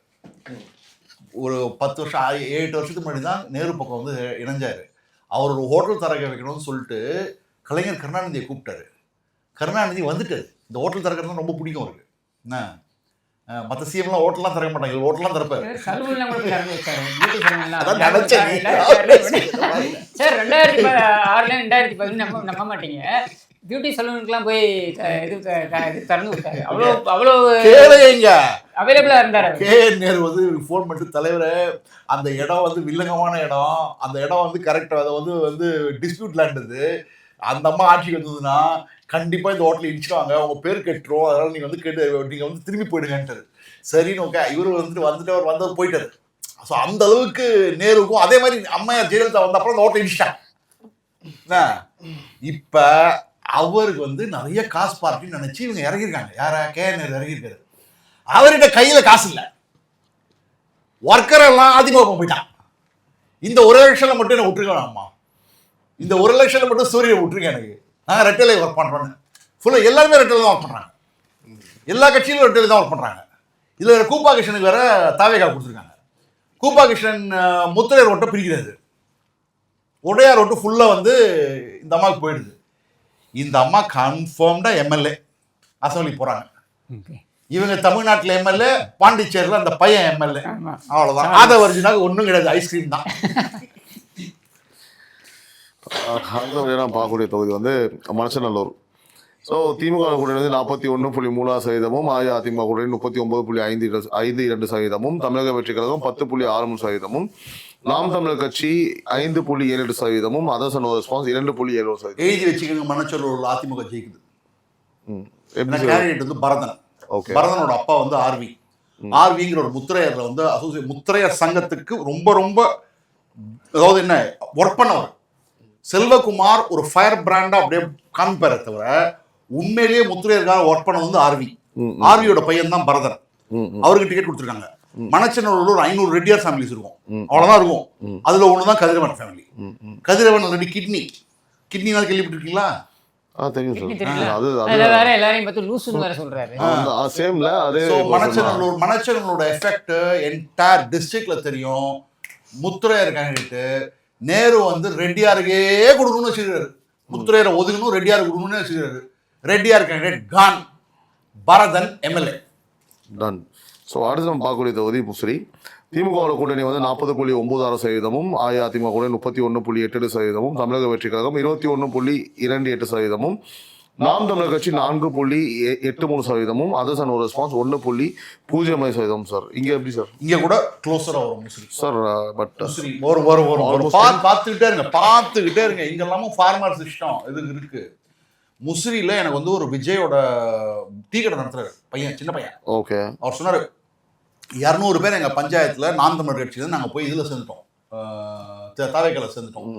ஒரு 10 வருஷம் 7 வருஷத்துக்கு முன்னாடி தான் நேரு பக்கம் வந்து இணைஞ்சார். அவர் ஒரு ஹோட்டல் திறக்க வைக்கணும்னு சொல்லிட்டு கலைஞர் கருணாநிதியை கூப்பிட்டாரு. கருணாநிதி வந்துட்டார். இந்த ஹோட்டல் திறக்கிறது ரொம்ப பிடிக்கும் அவருக்கு. என்ன மற்ற சிஎம்லாம் ஹோட்டல்லாம் திறக்க மாட்டாங்க, ஹோட்டல்லாம் திறப்பாரு. சார் 2006 2011 நம்ப மாட்டீங்க. பியூட்டி சலூனுக்குலாம் போய் இது திறந்து விட்டாரு. அவ்வளோ அவைலபிளா இருந்தாரு. நேரு வந்து ஃபோன் பண்ணிட்டு தலைவரை அந்த இடம் வந்து வில்லங்கமான இடம், அந்த இடம் வந்து கரெக்டாக அதை வந்து டிஸ்பியூட் லேண்ட் இது, அந்த அம்மா ஆட்சிக்கு வந்ததுன்னா கண்டிப்பாக இந்த ஹோட்டலில் இடிச்சிடுவாங்க, அவங்க பேர் கெட்டுரும், அதனால் நீங்கள் வந்து நீங்கள் வந்து திரும்பி போயிடுங்கன்ட்டாரு. சரின்னு ஓகே. இவர் வந்துட்டு அவர் வந்தவர் போயிட்டாரு. ஸோ அந்த அளவுக்கு நேருக்கும் அதே மாதிரி அம்மையார் ஜெயலலிதா வந்த அப்புறம் அந்த ஹோட்டல் இடிச்சிட்டாங்க. இப்போ அவருக்கு வந்து நிறைய காசு பார்ட்டின்னு நினைச்சு இவங்க இறங்கியிருக்காங்க. யாரா நேரு இறங்கியிருக்காரு. அவர்கிட்ட கையில காசு இல்லை. ஒர்க்கர் எல்லாம் அதிமுக போயிட்டான். இந்த ஒரு எலெக்ஷன்ல மட்டும் என்ன விட்டுருக்கேன் அம்மா, இந்த ஒரு எலெக்ஷன்ல மட்டும் சூரிய விட்டுருக்கேன். எனக்கு நான் ரெட்டலை ஒர்க் பண்றேன்னு ஃபுல்லா எல்லாருமே ரெட்டலை தான் ஒர்க் பண்றாங்க. எல்லா கட்சியிலும் ரெட்டலை தான் ஒர்க் பண்றாங்க. இதுல கூப்பா கிருஷ்ணனுக்கு வேற தாவேகா கொடுத்துருக்காங்க. கூப்பா கிருஷ்ணன் முத்திரையர் ஓட்டை பிரிக்கிறது, உடையார் ஓட்டு ஃபுல்லா வந்து இந்த அம்மாவுக்கு போயிடுது. இந்த அம்மா கன்ஃபார்ம்டா எம்எல்ஏ அசம்பிளி போறாங்க. இவங்க தமிழ்நாட்டில் எம்எல்ஏ, பாண்டிச்சேரியில் அந்த பையன் எம்எல்ஏ. அவ்வளோதான். அதை வருஷனாக ஒன்றும் கிடையாது, ஐஸ்கிரீம் தான். பார்க்கக்கூடிய தொகுதி வந்து மணச்சநல்லூர். ஸோ திமுக கூட்டணி வந்து 41.3%, அஇஅதிமுக கூட்டணி 39.52%, தமிழக வெற்றி கழகம் 10.63%, நாம் தமிழர் கட்சி 5.7%, அதர்ஸ் நோ ரெஸ்பான்ஸ் 2.7%. எழுதி வச்சுக்கோங்க, மணச்சநல்லூர் அதிமுக ஜெயிக்குது. கேண்டிடேட் வந்து பரதன். ஓகே. பரதனோட அப்பா வந்து ஆர்விங்கிற ஒரு முத்திரையர்ல வந்து முத்திரையர் சங்கத்துக்கு ரொம்ப ரொம்ப அதாவது என்ன ஒர்க் பண்ணவர். செல்வகுமார் ஒரு ஃபயர் பிராண்டா அப்படியே காமிப்பார தவிர உண்மையிலேயே முத்திரையருக்காக ஒர்க் பண்ணது வந்து ஆர்வியோட பையன் தான் பரதன். அவருக்கு டிக்கெட் கொடுத்துருக்காங்க. மணச்சநல்லூர்ல ஒரு 500 ரெட்டியார் ஃபேமிலிஸ் இருக்கும், அவ்வளவுதான் இருக்கும். அதுல ஒண்ணுதான் கதிரவன் ஃபேமிலி. கதிரவன் ஆல்ரெடி கிட்னினால கேள்விப்பட்டிருக்கீங்களா? மணச்சநல்லூரோட எஃபெக்ட் என்டையர் டிஸ்ட்ரிக்ட்ல தெரியும். முத்துரையர் கேண்டிடேட் நேரு வந்து ரெட்டியாருக்கே கொடுக்கணும்னு வச்சிருக்காரு. முத்துரையரை ஒதுக்கணும், ரெட்டியார் கொடுக்கணும்னு வச்சிருக்காரு. ரெட்டியார் கேண்டிடேட் கான், பரதன் எம்எல்ஏ டன். ஸோ அடுத்து நம்ம பார்க்கக்கூடிய தொகுதி முசிறி. திமுக கூட்டணி வந்து 40.96%, அஇஅதிமுக கூட்டணி 31.87%, தமிழக வெற்றி கழகம் 21.28%, நாம் தமிழர் கட்சி 4.83%, அதர்ஸ் நோ ரெஸ்பான்ஸ் 1.05%. சார் இங்க எப்படி சார்? இங்க கூட க்ளோஸரா வரும் முசிறி சார். பட் வரும் பார்த்துக்கிட்டே இருங்க. இங்க எல்லாமும் ஃபார்மர் சிஸ்டம் இது இருக்கு. முசிறியில எனக்கு வந்து ஒரு விஜயோட டீ கடை நடத்துறாரு பையன், சின்ன பையன். ஓகே. அவர் சொன்னாரு 200 பேர் எங்கள் பஞ்சாயத்தில் நாம் தமிழர் கட்சியிலேருந்து நாங்கள் போய் இதில் சேர்ந்துட்டோம், தாவேக்கால சேர்ந்துட்டோம்.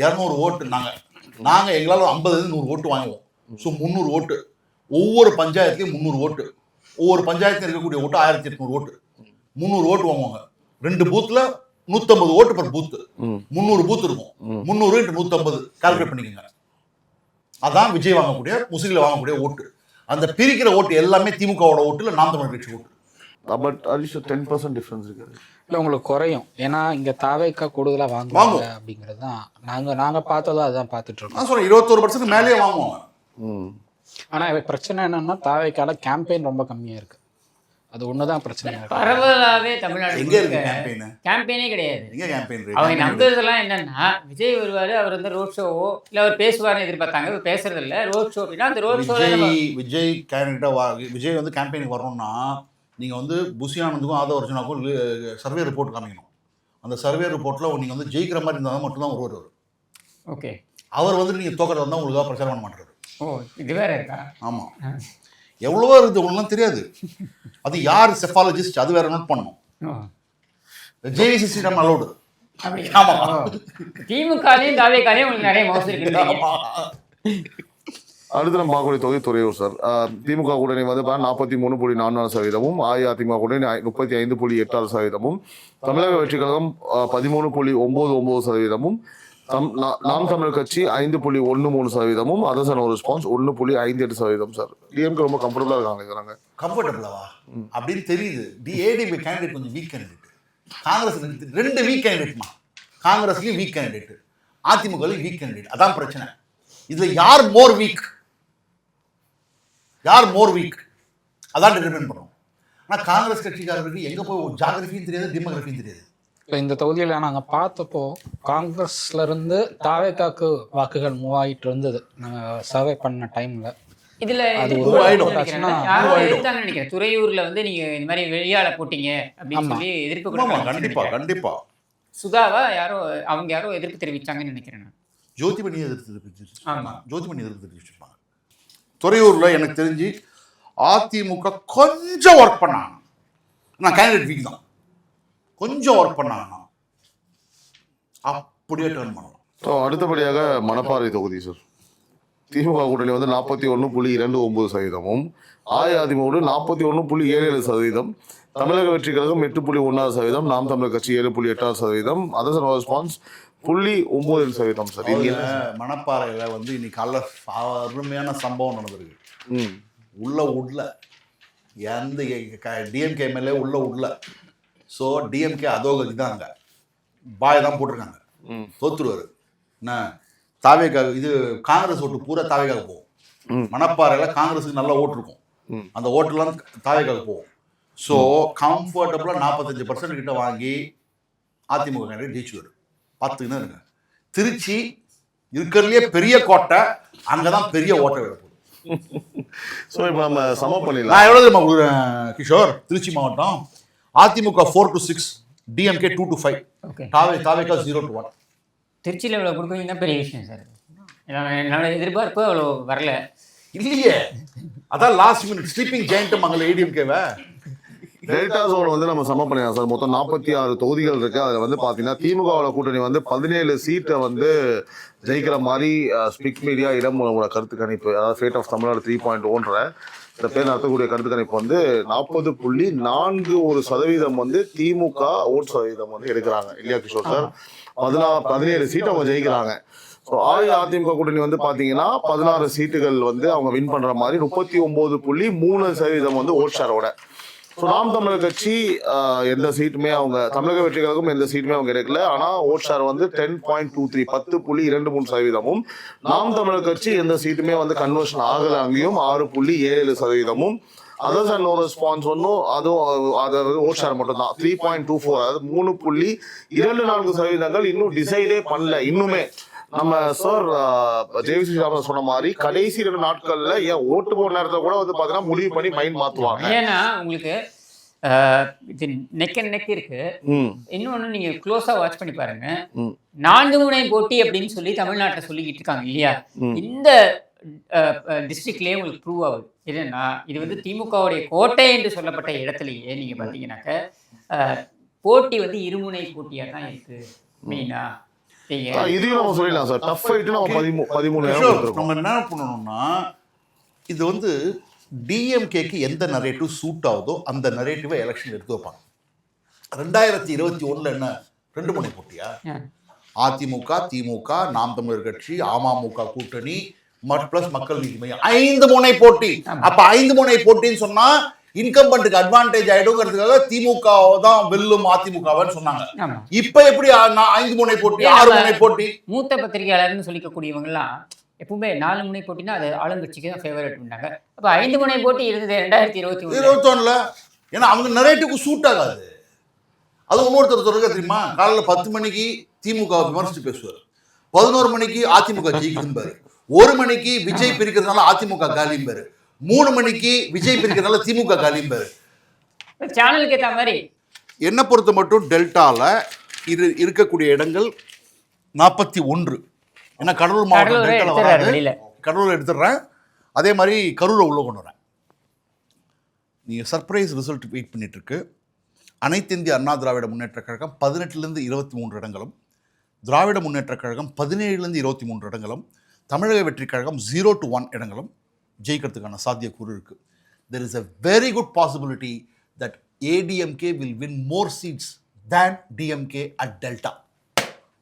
200 ஓட்டு நாங்கள் நாங்கள் எங்களால் 50-100 ஓட்டு வாங்குவோம். ஸோ 300 ஓட்டு, ஒவ்வொரு பஞ்சாயத்துலையும் 300 ஓட்டு, ஒவ்வொரு பஞ்சாயத்தில் இருக்கக்கூடிய ஓட்டு 1800 ஓட்டு, 300 ஓட்டு வாங்குவாங்க. 2 பூத்தில் 150 ஓட்டு பர் பூத்து, 300 பூத் இருக்கும். 300 × 150 கால்குலேட் பண்ணிக்கோங்க. அதான் விஜய் வாங்கக்கூடிய, முஸ்லீம்ல வாங்கக்கூடிய ஓட்டு. அந்த பிரிக்கிற ஓட்டு எல்லாமே திமுகவோட ஓட்டு, இல்லை நாம் தமிழர் கட்சி ஓட்டு. பட் அட்லீஸ்ட் 10% டிஃபரன்ஸ் இருக்குது. இல்லை உங்களுக்கு குறையும். ஏன்னா இங்கே தாவேக்கா கூடுதலாக வாங்குவாங்க அப்படிங்கிறது தான் நாங்கள் பார்த்ததா அதுதான் பார்த்துட்டு இருக்கோம். நான் சொல்கிறேன் 21% மேலேயே வாங்குவாங்க. ஆனால் பிரச்சனை என்னன்னா தாவேக்கால கேம்பெயின் ரொம்ப கம்மியாக இருக்குது. அது ஒன்று தான் பிரச்சனை. பரவலாகவே தமிழ்நாடு எங்கே இருக்கு கேம்பெயின்? கேம்பெயினே கிடையாது. எங்கே கேம்பெயின்? அவங்க நம்புறதெல்லாம் என்னன்னா விஜய் வருவார், அவர் வந்து ரோட் ஷோவோ இல்லை அவர் பேசுவார்னு எதிர்பார்த்தாங்க. அவர் பேசுறது இல்லை. ரோட் ஷோ அப்படின்னா அந்த ரோட் ஷோ விஜய் கேண்டிடேட்டாக விஜய் வந்து கேம்பெயினுக்கு வரணும்னா நீங்கள் வந்து புஷி ஆனந்துக்கும் ஆதவ அர்ஜுனாக்கும் சர்வே ரிப்போர்ட் காமிக்கணும். அந்த சர்வே ரிப்போர்ட்டில் நீங்கள் வந்து ஜெயிக்கிற மாதிரி இருந்தால் மட்டும்தான் வருவார். ஓகே, அவர் வந்து நீங்கள் தோக்கிறதா இருந்தால் உங்களுக்காக பிரச்சாரம் பண்ண மாட்டாரு. ஓ இது வேற இருக்கா? ஆமாம், எவ்வளவோ இருக்குது, உங்களுக்குலாம் தெரியாது. அது யார் செஃபாலஜிஸ்ட் அது வேற நோட் பண்ணணும். ஜேவிசி ஸ்ரீராம் அலோடு. ஆமாம், திமுகலையும் தாவேக்காலையும் உங்களுக்கு நிறைய மோசடி இருக்கு. அடுத்து நம்ம பார்க்கக்கூடிய தொகை துறையூர் சார். திமுக கூட்டணி வந்து 43.44%, அஇஅதிமுக கூட்டணி 35.86%, தமிழக வெற்றி கழகம் 13.99%, நாம் தமிழர் கட்சி 5.13%, அதர்சன் ஒரு ரெஸ்பான்ஸ் 1.58% சார். டிஎம்கே ரொம்ப கம்ஃபர்டபுளாக இருக்காங்க. இருக்கிறாங்க கம்ஃபர்டபுளாவா அப்படின்னு தெரியுது. ஏடிஎம்கே கேண்டிடேட் கொஞ்சம் வீக் கேண்டிடேட், காங்கிரஸ் 2 வீக் கேண்டிடேட்மா. காங்கிரஸ்லயும் வீக் கேண்டிடேட், அதிமுகலையும் வீக் கேண்டிடேட். அதான் பிரச்சனை. இதுல யார் மோர் வீக், அதான் டிட்டர்மைன் பண்ணும். ஆனால் காங்கிரஸ் கட்சிக்காரர்களுக்கு எங்கே போய் ஜாகிரபியும் தெரியாது, டெமோகிராஃபியும் தெரியாது. இப்போ இந்த தொகுதியில் நாங்கள் பார்த்தப்போ காங்கிரஸ்லேருந்து தாவேக்காக்கு வாக்குகள் மூவ் ஆகிட்டு இருந்தது நாங்கள் சர்வே பண்ண டைமில். இதுல அது நினைக்கிறேன் துறையூர்ல வந்து நீங்க இந்த மாதிரி வெளியால போட்டீங்க அப்படின்னு சொல்லி எதிர்ப்பு. கண்டிப்பா சுதாவா யாரோ எதிர்ப்பு தெரிவிச்சாங்கன்னு நினைக்கிறேன். ஜோதிமணி எதிர்ப்பு தெரிவிச்சிருப்பாங்க. துறையூரில் எனக்கு தெரிஞ்சு அதிமுக கொஞ்சம் ஒர்க் பண்ணாங்க. நான் கேண்டிடேட் வீக் தான், கொஞ்சம் ஒர்க் பண்ணாங்க, அப்படியே டர்ன் பண்ணலாம். ஸோ அடுத்தபடியாக மணப்பாறை தொகுதி சார். திமுக கூட்டணி வந்து 41.29%, அஇஅதிமுக 41.77%, தமிழக வெற்றி கழகம் 8.1%, நாம் தமிழர் கட்சி 7.8%, அதர்சன் ரெஸ்பான்ஸ் 0.9% சார். மணப்பாறையில் வந்து இன்னைக்கு காலைல அருமையான சம்பவம் நடந்திருக்கு. உள்ள உள்ள எந்த டிஎம்கே எம்எல்ஏ உள்ள உள்ள. ஸோ டிஎம்கே அதோகதி தான், அங்கே பாய் தான் போட்டிருக்காங்க, தோத்துருவார். என்ன தாவேக்காக இது காங்கிரஸ் ஓட்டு பூரா தாவேக்காக போகும். மணப்பாறையில் காங்கிரஸுக்கு நல்ல ஓட்டு இருக்கும், அந்த ஓட்டுலாம் தாவேக்காக போகும். ஸோ கம்ஃபர்டபுளாக 45% கிட்ட வாங்கி அதிமுக கேண்டிடேட் ஜெயிச்சுவார். பார்த்துக்கின்னு இருங்க. திருச்சி இருக்கிறதுலே பெரிய கோட்டை, அங்கதான் பெரிய ஓட்டை விட போகுது. ஸோ இப்போ நம்ம சம பண்ணிடலாம். நான் எவ்வளோ தெரியுமா கொடுக்குறேன் கிஷோர்? திருச்சி மாவட்டம் அதிமுக 4-6, டிஎம்கே 2-5, தாவேக்கா 0-1. திருச்சியில் இவ்வளோ கொடுக்குறீங்கன்னா பெரிய விஷயம் சார். என்னோட எதிர்பார்ப்பு அவ்வளோ வரல. இல்லையே, அதான் லாஸ்ட் மினிட் ஸ்லீப்பிங் ஜெயிண்ட் மங்கள ஏடிஎம்கேவை. டெல்டா ஜோன் வந்து நம்ம சம பண்ணிடலாம் சார். மொத்தம் 46 தொகுதிகள் இருக்கு. அதில் வந்து பார்த்தீங்கன்னா திமுகவோட கூட்டணி வந்து 17 சீட்டை வந்து ஜெயிக்கிற மாதிரி ஸ்பிக் மீடியா இடமூலமோட கருத்து கணிப்பு, அதாவது ஃபேட் ஆஃப் தமிழ்நாடு 3.0ன்ற இந்த பேர் நடத்தக்கூடிய கருத்து கணிப்பு வந்து 40.41% வந்து திமுக ஓட் சதவீதம் வந்து எடுக்கிறாங்க இல்லையா கிஷோர் சார்? 17 சீட்டை அவங்க ஜெயிக்கிறாங்க. ஸோ அஇஅதிமுக கூட்டணி வந்து பார்த்தீங்கன்னா 16 சீட்டுகள் வந்து அவங்க வின் பண்ணுற மாதிரி 39.3% வந்து ஓட் ஷேரோட. ஸோ நாம் தமிழர் கட்சி எந்த சீட்டுமே அவங்க தமிழக வெற்றி கழகம் எந்த சீட்டுமே அவங்க எடுக்கல. ஆனால் ஓட் ஷேர் வந்து 10.23 10.23%. நாம் தமிழர் கட்சி எந்த சீட்டுமே வந்து கன்வர்ஷன் ஆகலை, அங்கேயும் 6.7%. அதர்சன் நோ ரெஸ்பான்ஸ் ஒன்றும் அதுவும் அதாவது ஓட் ஷேர் மட்டும் தான் 3.24, அதாவது 3.24% இன்னும் டிசைடே பண்ணல. இன்னுமே நம்ம சார் ஜேவிசி ராமன் சொன்ன மாதிரி கடைசி 2 நாட்கள்ல ஏன் ஓட்டு போன நேரத்துல கூட வந்து பாத்தீங்கன்னா முடிவு பண்ணி மைண்ட் மாத்துவாங்க. ஏன்னா உங்களுக்கு இது நெக் அண்ட் நெக் இருக்கு. இன்னொன்னு நீங்க க்ளோஸா வாட்ச் பண்ணி பாருங்க. 4 முனை போட்டி அப்படின்னு சொல்லி தமிழ்நாட்டில் சொல்லிக்கிட்டு இருக்காங்க இல்லையா? இந்த டிஸ்ட்ரிக்ட்லயே உங்களுக்கு ப்ரூவ் ஆகுது. என்னன்னா இது வந்து திமுகவுடைய கோட்டை என்று சொல்லப்பட்ட இடத்துலயே நீங்க பாத்தீங்கன்னாக்க போட்டி வந்து இருமுனை போட்டியா தான் இருக்கு மெயினா. இதையும் நம்ம சொல்லிடலாம் சார். டஃப் ஃபைட்டு நம்ம 13,000 கிஷோர், கொடுத்துருக்கோம். நம்ம என்ன பண்ணணும்னா இது வந்து டிஎம்கேக்கு எந்த நரேட்டிவ் சூட் ஆகுதோ அந்த நரேட்டிவை எலெக்ஷன் எடுத்து வைப்பாங்க. 2021 என்ன 2 முனை போட்டியா? அதிமுக, திமுக, நாம் தமிழர் கட்சி, அமமுக கூட்டணி பிளஸ் மக்கள் நீதி மையம் 5 முனை போட்டி. அப்ப 5 முனை போட்டின்னு சொன்னா இன்கம்பன்ட்டுக்கு அட்வான்டேஜ் ஆயிடுங்கிறதுக்காக திமுக தான் வெல்லும் அதிமுகன்னு சொன்னாங்க. இப்ப எப்படி 5 முனை போட்டி 6 முனை போட்டி? மூத்த பத்திரிகையாளர்னு சொல்லிக்கக்கூடியவங்கலாம் எப்பவுமே 4 முனை போட்டினா அது ஆளுங்கட்சிக்கு தான் ஃபேவரட் பண்ணாங்க. அப்ப 5 முனை போட்டி இருந்தது 2021 ஏன்னா அவங்க நரேட்டிவ்க்கு சூட் ஆகாது. அது இன்னொருத்தர் சொல்லுங்க தெரியுமா, காலையில 10 மணிக்கு திமுக விமர்சித்து பேசுவார், 11 மணிக்கு அதிமுக ஜெயிக்குதும்பாரு, 1 மணிக்கு விஜய் பிரிக்கிறதுனால அதிமுக காலிம்பாரு, 3 மணிக்கு விஜய் பிரிக்கிறதுனால திமுக காலிம்பாரு. சேனலுக்கு ஏற்ற மாதிரி. என்னை பொறுத்த மட்டும் டெல்டால இருக்கக்கூடிய இடங்கள் 41. ஏன்னா கடலூர் மாவட்டம் டெல்டால வராது, கடலூர் எடுத்துடுறேன். அதே மாதிரி கரூரை உள்ள கொண்டு வரேன். நீங்கள் சர்ப்ரைஸ் ரிசல்ட் வெயிட் பண்ணிட்டு இருக்கு. அனைத்து இந்திய அண்ணா திராவிட முன்னேற்ற கழகம் 18லேருந்து 23 இடங்களும், திராவிட முன்னேற்ற கழகம் 17லேருந்து 23 இடங்களும், தமிழக வெற்றி கழகம் 0 to 1 இடங்களும் ஜெயிக்கிறதுக்கான சாத்தியக்கூறு இருக்குது. There is a very good possibility that ADMK will win more seats than DMK at Delta.